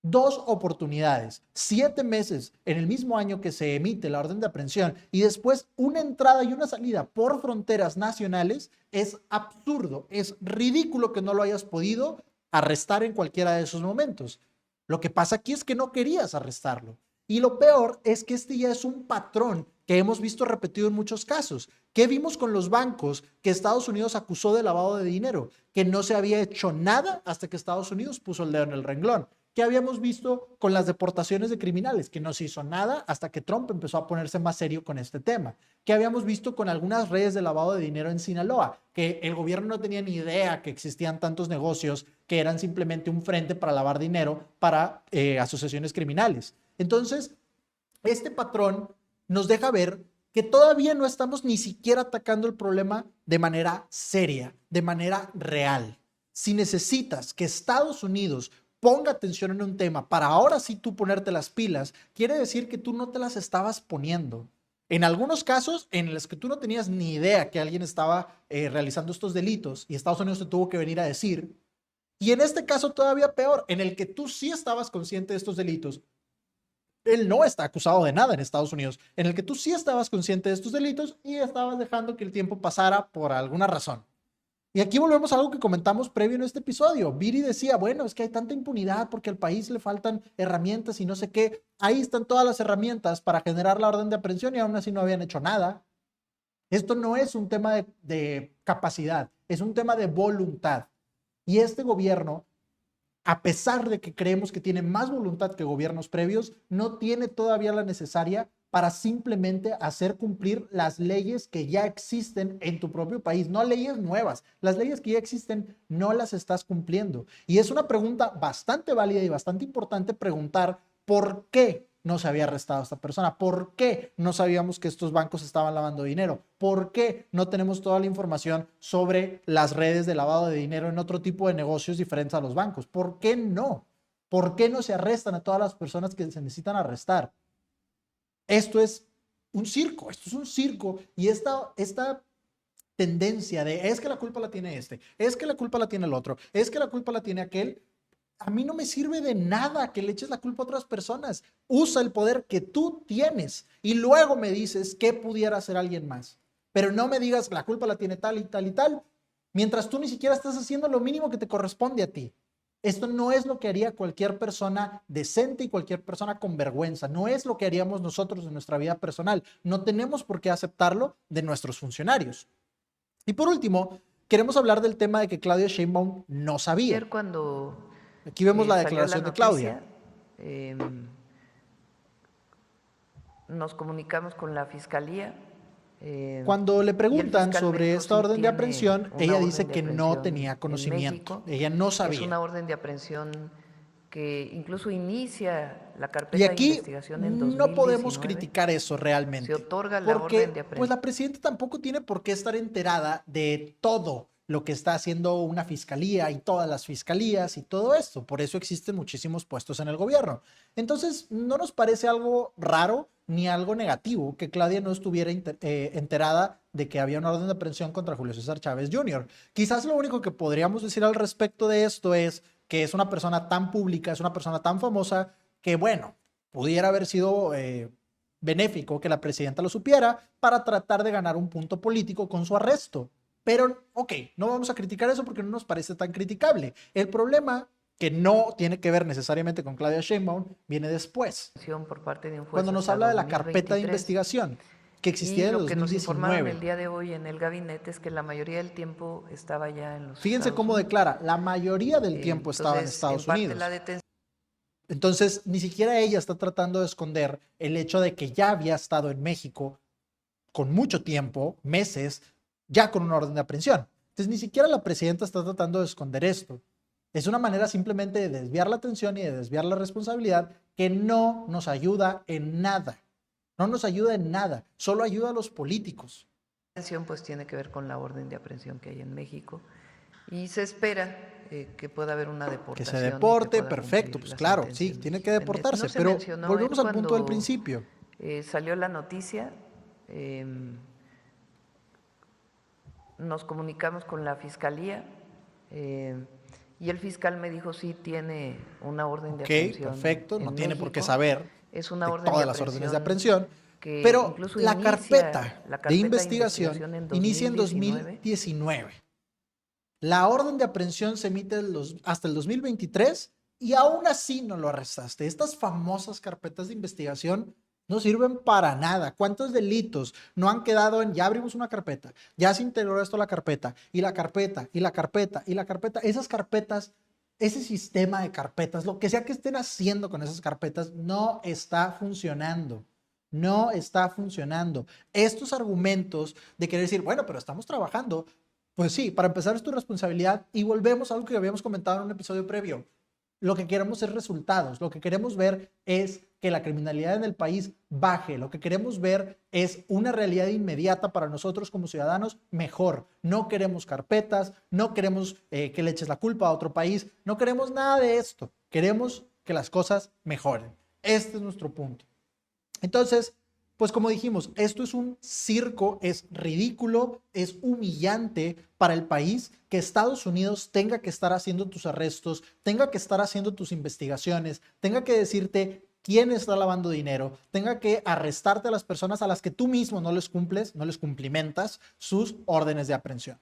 2 oportunidades, 7 meses en el mismo año que se emite la orden de aprehensión y después una entrada y una salida por fronteras nacionales, es absurdo, es ridículo que no lo hayas podido arrestar en cualquiera de esos momentos. Lo que pasa aquí es que no querías arrestarlo. Y lo peor es que este ya es un patrón que hemos visto repetido en muchos casos. ¿Qué vimos con los bancos que Estados Unidos acusó de lavado de dinero? Que no se había hecho nada hasta que Estados Unidos puso el dedo en el renglón. ¿Qué habíamos visto con las deportaciones de criminales? Que no se hizo nada hasta que Trump empezó a ponerse más serio con este tema. ¿Qué habíamos visto con algunas redes de lavado de dinero en Sinaloa? Que el gobierno no tenía ni idea que existían tantos negocios que eran simplemente un frente para lavar dinero para asociaciones criminales. Entonces, este patrón nos deja ver que todavía no estamos ni siquiera atacando el problema de manera seria, de manera real. Si necesitas que Estados Unidos ponga atención en un tema para ahora sí tú ponerte las pilas, quiere decir que tú no te las estabas poniendo. En algunos casos en los que tú no tenías ni idea que alguien estaba realizando estos delitos y Estados Unidos te tuvo que venir a decir. Y en este caso todavía peor, en el que tú sí estabas consciente de estos delitos. Él no está acusado de nada en Estados Unidos, en el que tú sí estabas consciente de estos delitos y estabas dejando que el tiempo pasara por alguna razón. Y aquí volvemos a algo que comentamos previo en este episodio. Viri decía, bueno, es que hay tanta impunidad porque al país le faltan herramientas y no sé qué. Ahí están todas las herramientas para generar la orden de aprehensión y aún así no habían hecho nada. Esto no es un tema de capacidad, es un tema de voluntad. Y este gobierno, a pesar de que creemos que tiene más voluntad que gobiernos previos, no tiene todavía la necesaria para simplemente hacer cumplir las leyes que ya existen en tu propio país, no leyes nuevas. Las leyes que ya existen no las estás cumpliendo. Y es una pregunta bastante válida y bastante importante preguntar por qué no se había arrestado a esta persona, por qué no sabíamos que estos bancos estaban lavando dinero, por qué no tenemos toda la información sobre las redes de lavado de dinero en otro tipo de negocios diferentes a los bancos. ¿Por qué no? ¿Por qué no se arrestan a todas las personas que se necesitan arrestar? Esto es un circo, y esta tendencia de es que la culpa la tiene este, es que la culpa la tiene el otro, es que la culpa la tiene aquel, a mí no me sirve de nada que le eches la culpa a otras personas. Usa el poder que tú tienes y luego me dices qué pudiera hacer alguien más. Pero no me digas la culpa la tiene tal y tal y tal, mientras tú ni siquiera estás haciendo lo mínimo que te corresponde a ti. Esto no es lo que haría cualquier persona decente y cualquier persona con vergüenza. No es lo que haríamos nosotros en nuestra vida personal. No tenemos por qué aceptarlo de nuestros funcionarios. Y por último, queremos hablar del tema de que Claudia Sheinbaum no sabía. Ayer cuando aquí vemos la declaración de Claudia. Nos comunicamos con la Fiscalía. Cuando le preguntan sobre esta orden de aprehensión, ella dice que no tenía conocimiento, ella no sabía. Es una orden de aprehensión que incluso inicia la carpeta de investigación en 2019. No podemos criticar eso realmente. Se otorga la orden de aprehensión. Pues la presidenta tampoco tiene por qué estar enterada de todo lo que está haciendo una fiscalía y todas las fiscalías y todo esto. Por eso existen muchísimos puestos en el gobierno. Entonces, no nos parece algo raro ni algo negativo que Claudia no estuviera enterada de que había una orden de aprehensión contra Julio César Chávez Jr. Quizás lo único que podríamos decir al respecto de esto es que es una persona tan pública, es una persona tan famosa que, bueno, pudiera haber sido benéfico que la presidenta lo supiera para tratar de ganar un punto político con su arresto. Pero, ok, no vamos a criticar eso porque no nos parece tan criticable. El problema, que no tiene que ver necesariamente con Claudia Sheinbaum, viene después. Por parte de un juez cuando nos habla de la carpeta de investigación que existía en el 2019. Lo que nos informaron el día de hoy en el gabinete es que la mayoría del tiempo estaba ya en los Fíjense Estados cómo Unidos. declara, la mayoría del tiempo estaba en Estados Unidos. Entonces, ni siquiera ella está tratando de esconder el hecho de que ya había estado en México con mucho tiempo, meses, ya con una orden de aprehensión. Entonces, ni siquiera la presidenta está tratando de esconder esto. Es una manera simplemente de desviar la atención y de desviar la responsabilidad que no nos ayuda en nada. No nos ayuda en nada, solo ayuda a los políticos. La aprehensión pues tiene que ver con la orden de aprehensión que hay en México y se espera que pueda haber una deportación. Que se deporte, perfecto, pues claro, sí, tiene que deportarse, pero volvemos al punto del principio. Salió la noticia, nos comunicamos con la Fiscalía y el fiscal me dijo sí tiene una orden de aprehensión. Ok, perfecto, no tiene por qué saber es una orden todas las órdenes de aprehensión, pero la carpeta de investigación inicia en 2019. La orden de aprehensión se emite hasta el 2023 y aún así no lo arrestaste. Estas famosas carpetas de investigación no sirven para nada. ¿Cuántos delitos no han quedado en ya abrimos una carpeta, ya se integró esto a la carpeta, y la carpeta, y la carpeta, y la carpeta? Esas carpetas ese sistema de carpetas, lo que sea que estén haciendo con esas carpetas, no está funcionando. No está funcionando. Estos argumentos de querer decir, bueno, pero estamos trabajando. Pues sí, para empezar es tu responsabilidad y volvemos a algo que habíamos comentado en un episodio previo. Lo que queremos es resultados, lo que queremos ver es que la criminalidad en el país baje, lo que queremos ver es una realidad inmediata para nosotros como ciudadanos mejor. No queremos carpetas, no queremos que le eches la culpa a otro país, no queremos nada de esto, queremos que las cosas mejoren. Este es nuestro punto. Entonces, pues como dijimos, esto es un circo, es ridículo, es humillante para el país que Estados Unidos tenga que estar haciendo tus arrestos, tenga que estar haciendo tus investigaciones, tenga que decirte quién está lavando dinero, tenga que arrestarte a las personas a las que tú mismo no les cumples, no les cumplimentas sus órdenes de aprehensión.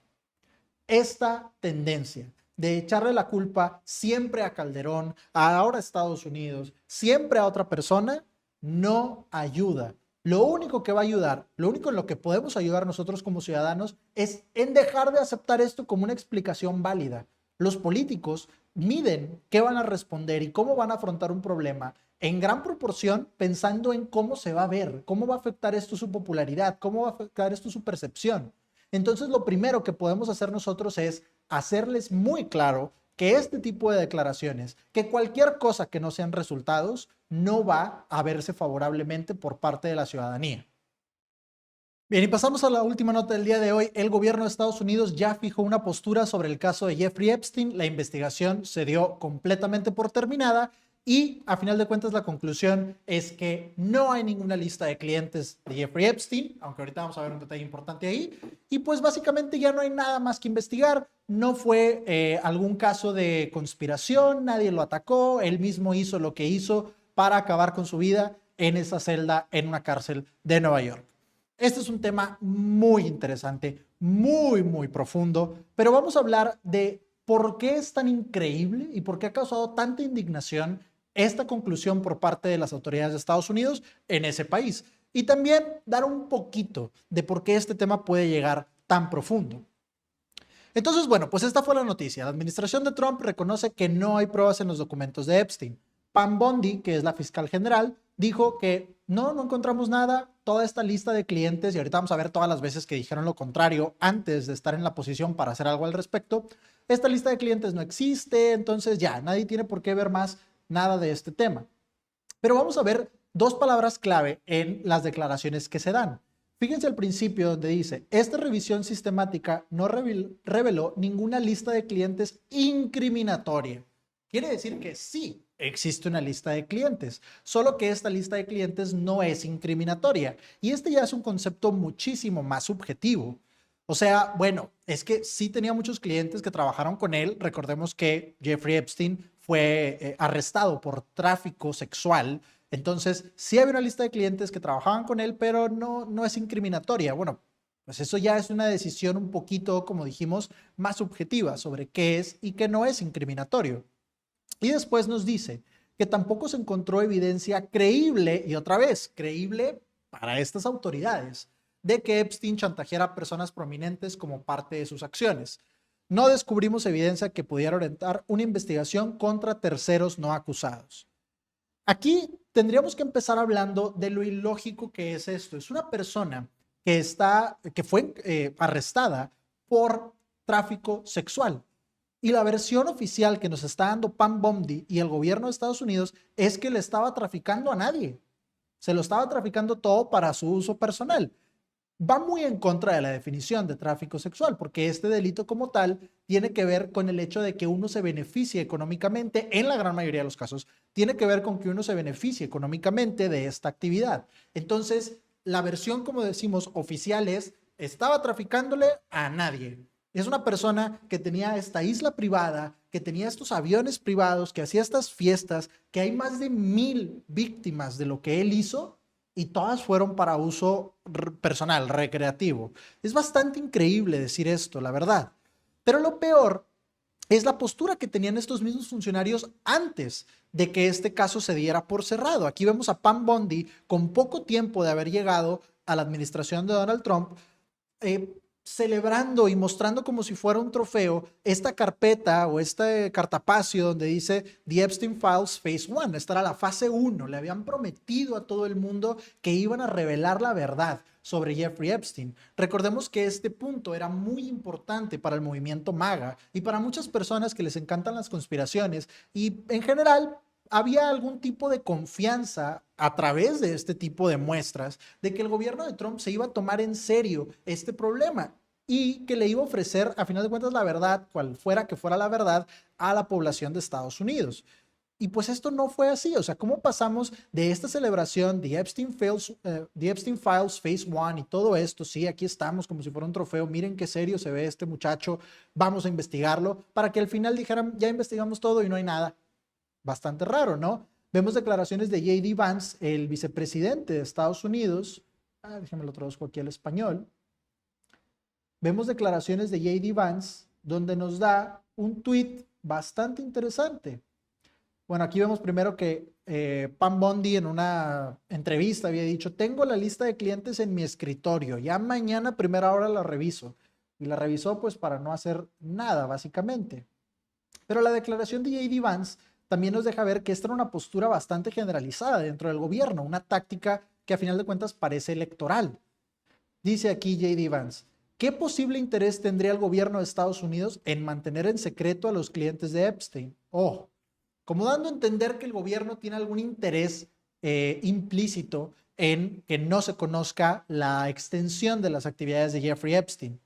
Esta tendencia de echarle la culpa siempre a Calderón, ahora a Estados Unidos, siempre a otra persona, no ayuda. Lo único que va a ayudar, lo único en lo que podemos ayudar nosotros como ciudadanos es en dejar de aceptar esto como una explicación válida. Los políticos miden qué van a responder y cómo van a afrontar un problema en gran proporción pensando en cómo se va a ver, cómo va a afectar esto su popularidad, cómo va a afectar esto su percepción. Entonces, lo primero que podemos hacer nosotros es hacerles muy claro que este tipo de declaraciones, que cualquier cosa que no sean resultados, no va a verse favorablemente por parte de la ciudadanía. Bien, y pasamos a la última nota del día de hoy. El gobierno de Estados Unidos ya fijó una postura sobre el caso de Jeffrey Epstein. La investigación se dio completamente por terminada y, a final de cuentas, la conclusión es que no hay ninguna lista de clientes de Jeffrey Epstein, aunque ahorita vamos a ver un detalle importante ahí. Y pues básicamente ya no hay nada más que investigar. No fue algún caso de conspiración, nadie lo atacó, él mismo hizo lo que hizo para acabar con su vida en esa celda en una cárcel de Nueva York. Este es un tema muy interesante, muy profundo, pero vamos a hablar de por qué es tan increíble y por qué ha causado tanta indignación esta conclusión por parte de las autoridades de Estados Unidos en ese país. Y también dar un poquito de por qué este tema puede llegar tan profundo. Entonces, bueno, pues esta fue la noticia. La administración de Trump reconoce que no hay pruebas en los documentos de Epstein. Pam Bondi, que es la fiscal general, dijo que no encontramos nada, toda esta lista de clientes, y ahorita vamos a ver todas las veces que dijeron lo contrario antes de estar en la posición para hacer algo al respecto, esta lista de clientes no existe, entonces ya, nadie tiene por qué ver más nada de este tema. Pero vamos a ver dos palabras clave en las declaraciones que se dan. Fíjense al principio donde dice, esta revisión sistemática no reveló ninguna lista de clientes incriminatoria. Quiere decir que sí existe una lista de clientes, solo que esta lista de clientes no es incriminatoria. Y este ya es un concepto muchísimo más subjetivo. O sea, bueno, es que sí tenía muchos clientes que trabajaron con él. Recordemos que Jeffrey Epstein fue arrestado por tráfico sexual. Entonces, sí había una lista de clientes que trabajaban con él, pero no es incriminatoria. Bueno, pues eso ya es una decisión un poquito, como dijimos, más subjetiva sobre qué es y qué no es incriminatorio. Y después nos dice que tampoco se encontró evidencia creíble, y otra vez, creíble para estas autoridades, de que Epstein chantajeara a personas prominentes como parte de sus acciones. No descubrimos evidencia que pudiera orientar una investigación contra terceros no acusados. Aquí tendríamos que empezar hablando de lo ilógico que es esto. Es una persona que fue arrestada por tráfico sexual. Y la versión oficial que nos está dando Pam Bondi y el gobierno de Estados Unidos es que le estaba traficando a nadie. Se lo estaba traficando todo para su uso personal. Va muy en contra de la definición de tráfico sexual, porque este delito como tal tiene que ver con el hecho de que uno se beneficie económicamente, en la gran mayoría de los casos, tiene que ver con que uno se beneficie económicamente de esta actividad. Entonces, la versión, como decimos, oficial es, estaba traficándole a nadie. Es una persona que tenía esta isla privada, que tenía estos aviones privados, que hacía estas fiestas, que hay más de 1000 víctimas de lo que él hizo y todas fueron para uso personal, recreativo. Es bastante increíble decir esto, la verdad. Pero lo peor es la postura que tenían estos mismos funcionarios antes de que este caso se diera por cerrado. Aquí vemos a Pam Bondi con poco tiempo de haber llegado a la administración de Donald Trump, celebrando y mostrando como si fuera un trofeo esta carpeta o este cartapacio donde dice The Epstein Files Phase 1. Esta era la fase 1. Le habían prometido a todo el mundo que iban a revelar la verdad sobre Jeffrey Epstein. Recordemos que este punto era muy importante para el movimiento MAGA y para muchas personas que les encantan las conspiraciones, y en general había algún tipo de confianza a través de este tipo de muestras de que el gobierno de Trump se iba a tomar en serio este problema y que le iba a ofrecer, a final de cuentas, la verdad, cual fuera que fuera la verdad, a la población de Estados Unidos. Y pues esto no fue así. O sea, ¿cómo pasamos de esta celebración, The Epstein Files Phase 1 y todo esto? Sí, aquí estamos como si fuera un trofeo. Miren qué serio se ve este muchacho. Vamos a investigarlo, para que al final dijeran, ya investigamos todo y no hay nada. Bastante raro, ¿no? Vemos declaraciones de J.D. Vance, el vicepresidente de Estados Unidos. Déjenme lo traduzco aquí al español. Vemos declaraciones de J.D. Vance donde nos da un tweet bastante interesante. Bueno, aquí vemos primero que Pam Bondi en una entrevista había dicho: tengo la lista de clientes en mi escritorio, ya mañana a primera hora la reviso. Y la revisó pues para no hacer nada, básicamente. Pero la declaración de J.D. Vance también nos deja ver que esta era una postura bastante generalizada dentro del gobierno, una táctica que a final de cuentas parece electoral. Dice aquí J.D. Vance: ¿qué posible interés tendría el gobierno de Estados Unidos en mantener en secreto a los clientes de Epstein? Como dando a entender que el gobierno tiene algún interés implícito en que no se conozca la extensión de las actividades de Jeffrey Epstein.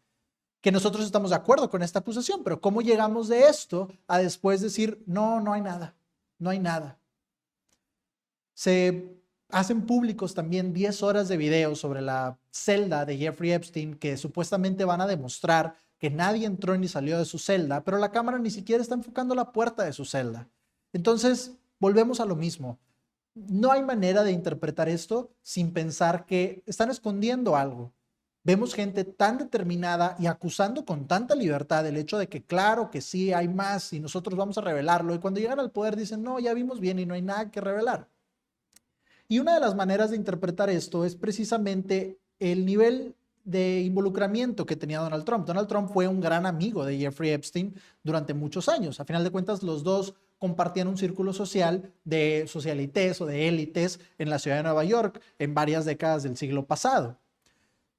Que nosotros estamos de acuerdo con esta acusación, pero ¿cómo llegamos de esto a después decir, no, no hay nada, no hay nada? Se hacen públicos también 10 horas de video sobre la celda de Jeffrey Epstein que supuestamente van a demostrar que nadie entró ni salió de su celda, pero la cámara ni siquiera está enfocando la puerta de su celda. Entonces, volvemos a lo mismo. No hay manera de interpretar esto sin pensar que están escondiendo algo. Vemos gente tan determinada y acusando con tanta libertad el hecho de que claro que sí, hay más y nosotros vamos a revelarlo. Y cuando llegan al poder dicen, no, ya vimos bien y no hay nada que revelar. Y una de las maneras de interpretar esto es precisamente el nivel de involucramiento que tenía Donald Trump. Donald Trump fue un gran amigo de Jeffrey Epstein durante muchos años. A final de cuentas, los dos compartían un círculo social de socialites o de élites en la ciudad de Nueva York en varias décadas del siglo pasado.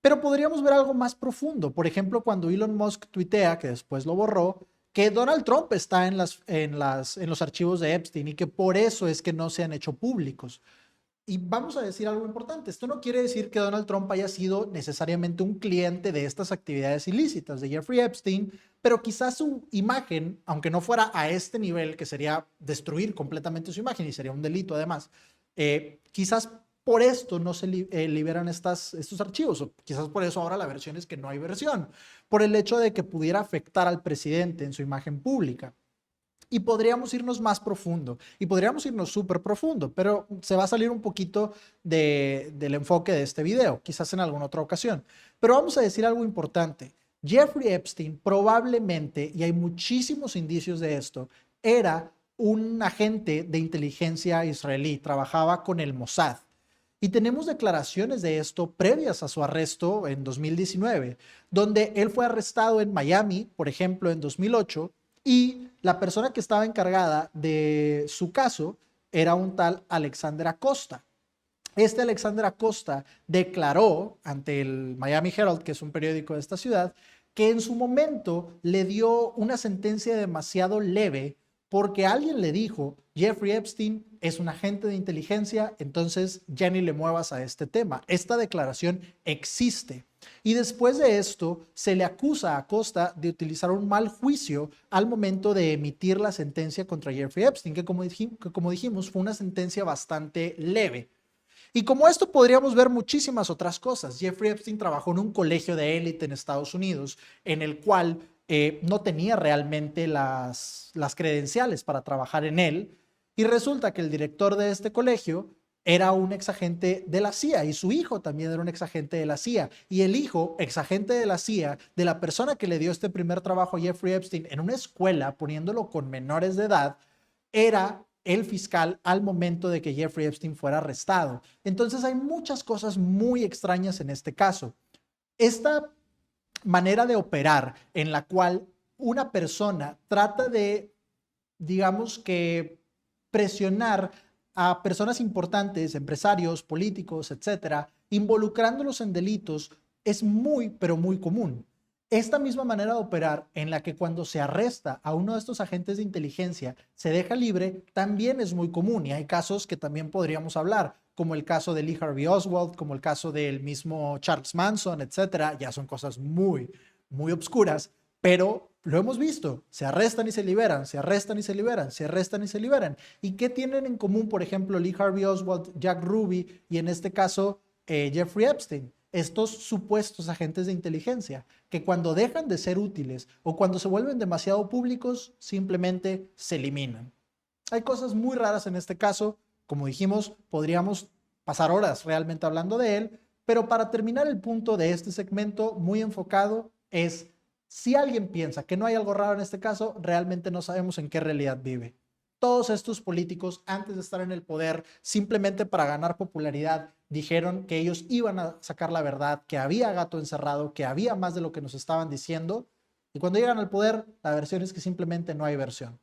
Pero podríamos ver algo más profundo. Por ejemplo, cuando Elon Musk tuitea, que después lo borró, que Donald Trump está en los archivos de Epstein y que por eso es que no se han hecho públicos. Y vamos a decir algo importante. Esto no quiere decir que Donald Trump haya sido necesariamente un cliente de estas actividades ilícitas de Jeffrey Epstein, pero quizás su imagen, aunque no fuera a este nivel, que sería destruir completamente su imagen y sería un delito además, quizás por esto no se liberan estos archivos, o quizás por eso ahora la versión es que no hay versión, por el hecho de que pudiera afectar al presidente en su imagen pública. Y podríamos irnos más profundo, y podríamos irnos súper profundo, pero se va a salir un poquito del enfoque de este video, quizás en alguna otra ocasión. Pero vamos a decir algo importante. Jeffrey Epstein probablemente, y hay muchísimos indicios de esto, era un agente de inteligencia israelí, trabajaba con el Mossad. Y tenemos declaraciones de esto previas a su arresto en 2019, donde él fue arrestado en Miami, por ejemplo, en 2008, y la persona que estaba encargada de su caso era un tal Alexander Acosta. Este Alexander Acosta declaró ante el Miami Herald, que es un periódico de esta ciudad, que en su momento le dio una sentencia demasiado leve porque alguien le dijo, Jeffrey Epstein es un agente de inteligencia, entonces ya ni le muevas a este tema. Esta declaración existe. Y después de esto, se le acusa a Acosta de utilizar un mal juicio al momento de emitir la sentencia contra Jeffrey Epstein, que como dijimos, fue una sentencia bastante leve. Y como esto podríamos ver muchísimas otras cosas. Jeffrey Epstein trabajó en un colegio de élite en Estados Unidos, en el cual no tenía realmente las credenciales para trabajar en él. Y resulta que el director de este colegio era un exagente de la CIA y su hijo también era un exagente de la CIA. Y el hijo, exagente de la CIA, de la persona que le dio este primer trabajo a Jeffrey Epstein en una escuela, poniéndolo con menores de edad, era el fiscal al momento de que Jeffrey Epstein fuera arrestado. Entonces hay muchas cosas muy extrañas en este caso. Esta manera de operar en la cual una persona trata de, digamos que, presionar a personas importantes, empresarios, políticos, etcétera, involucrándolos en delitos, es muy, pero muy común. Esta misma manera de operar en la que cuando se arresta a uno de estos agentes de inteligencia se deja libre, también es muy común, y hay casos que también podríamos hablar, como el caso de Lee Harvey Oswald, como el caso del mismo Charles Manson, etcétera. Ya son cosas muy, muy obscuras, pero lo hemos visto. Se arrestan y se liberan, se arrestan y se liberan, se arrestan y se liberan. ¿Y qué tienen en común, por ejemplo, Lee Harvey Oswald, Jack Ruby y en este caso Jeffrey Epstein? Estos supuestos agentes de inteligencia, que cuando dejan de ser útiles o cuando se vuelven demasiado públicos, simplemente se eliminan. Hay cosas muy raras en este caso. Como dijimos, podríamos pasar horas realmente hablando de él, pero para terminar el punto de este segmento muy enfocado es, si alguien piensa que no hay algo raro en este caso, realmente no sabemos en qué realidad vive. Todos estos políticos, antes de estar en el poder, simplemente para ganar popularidad, dijeron que ellos iban a sacar la verdad, que había gato encerrado, que había más de lo que nos estaban diciendo, y cuando llegan al poder, la versión es que simplemente no hay versión.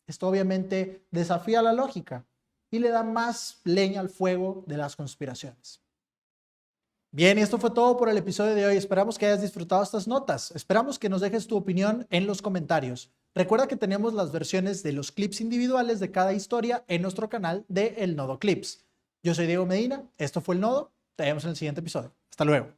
Esto obviamente desafía la lógica y le da más leña al fuego de las conspiraciones. Bien, y esto fue todo por el episodio de hoy. Esperamos que hayas disfrutado estas notas. Esperamos que nos dejes tu opinión en los comentarios. Recuerda que tenemos las versiones de los clips individuales de cada historia en nuestro canal de El Nodo Clips. Yo soy Diego Medina, esto fue El Nodo, te vemos en el siguiente episodio. Hasta luego.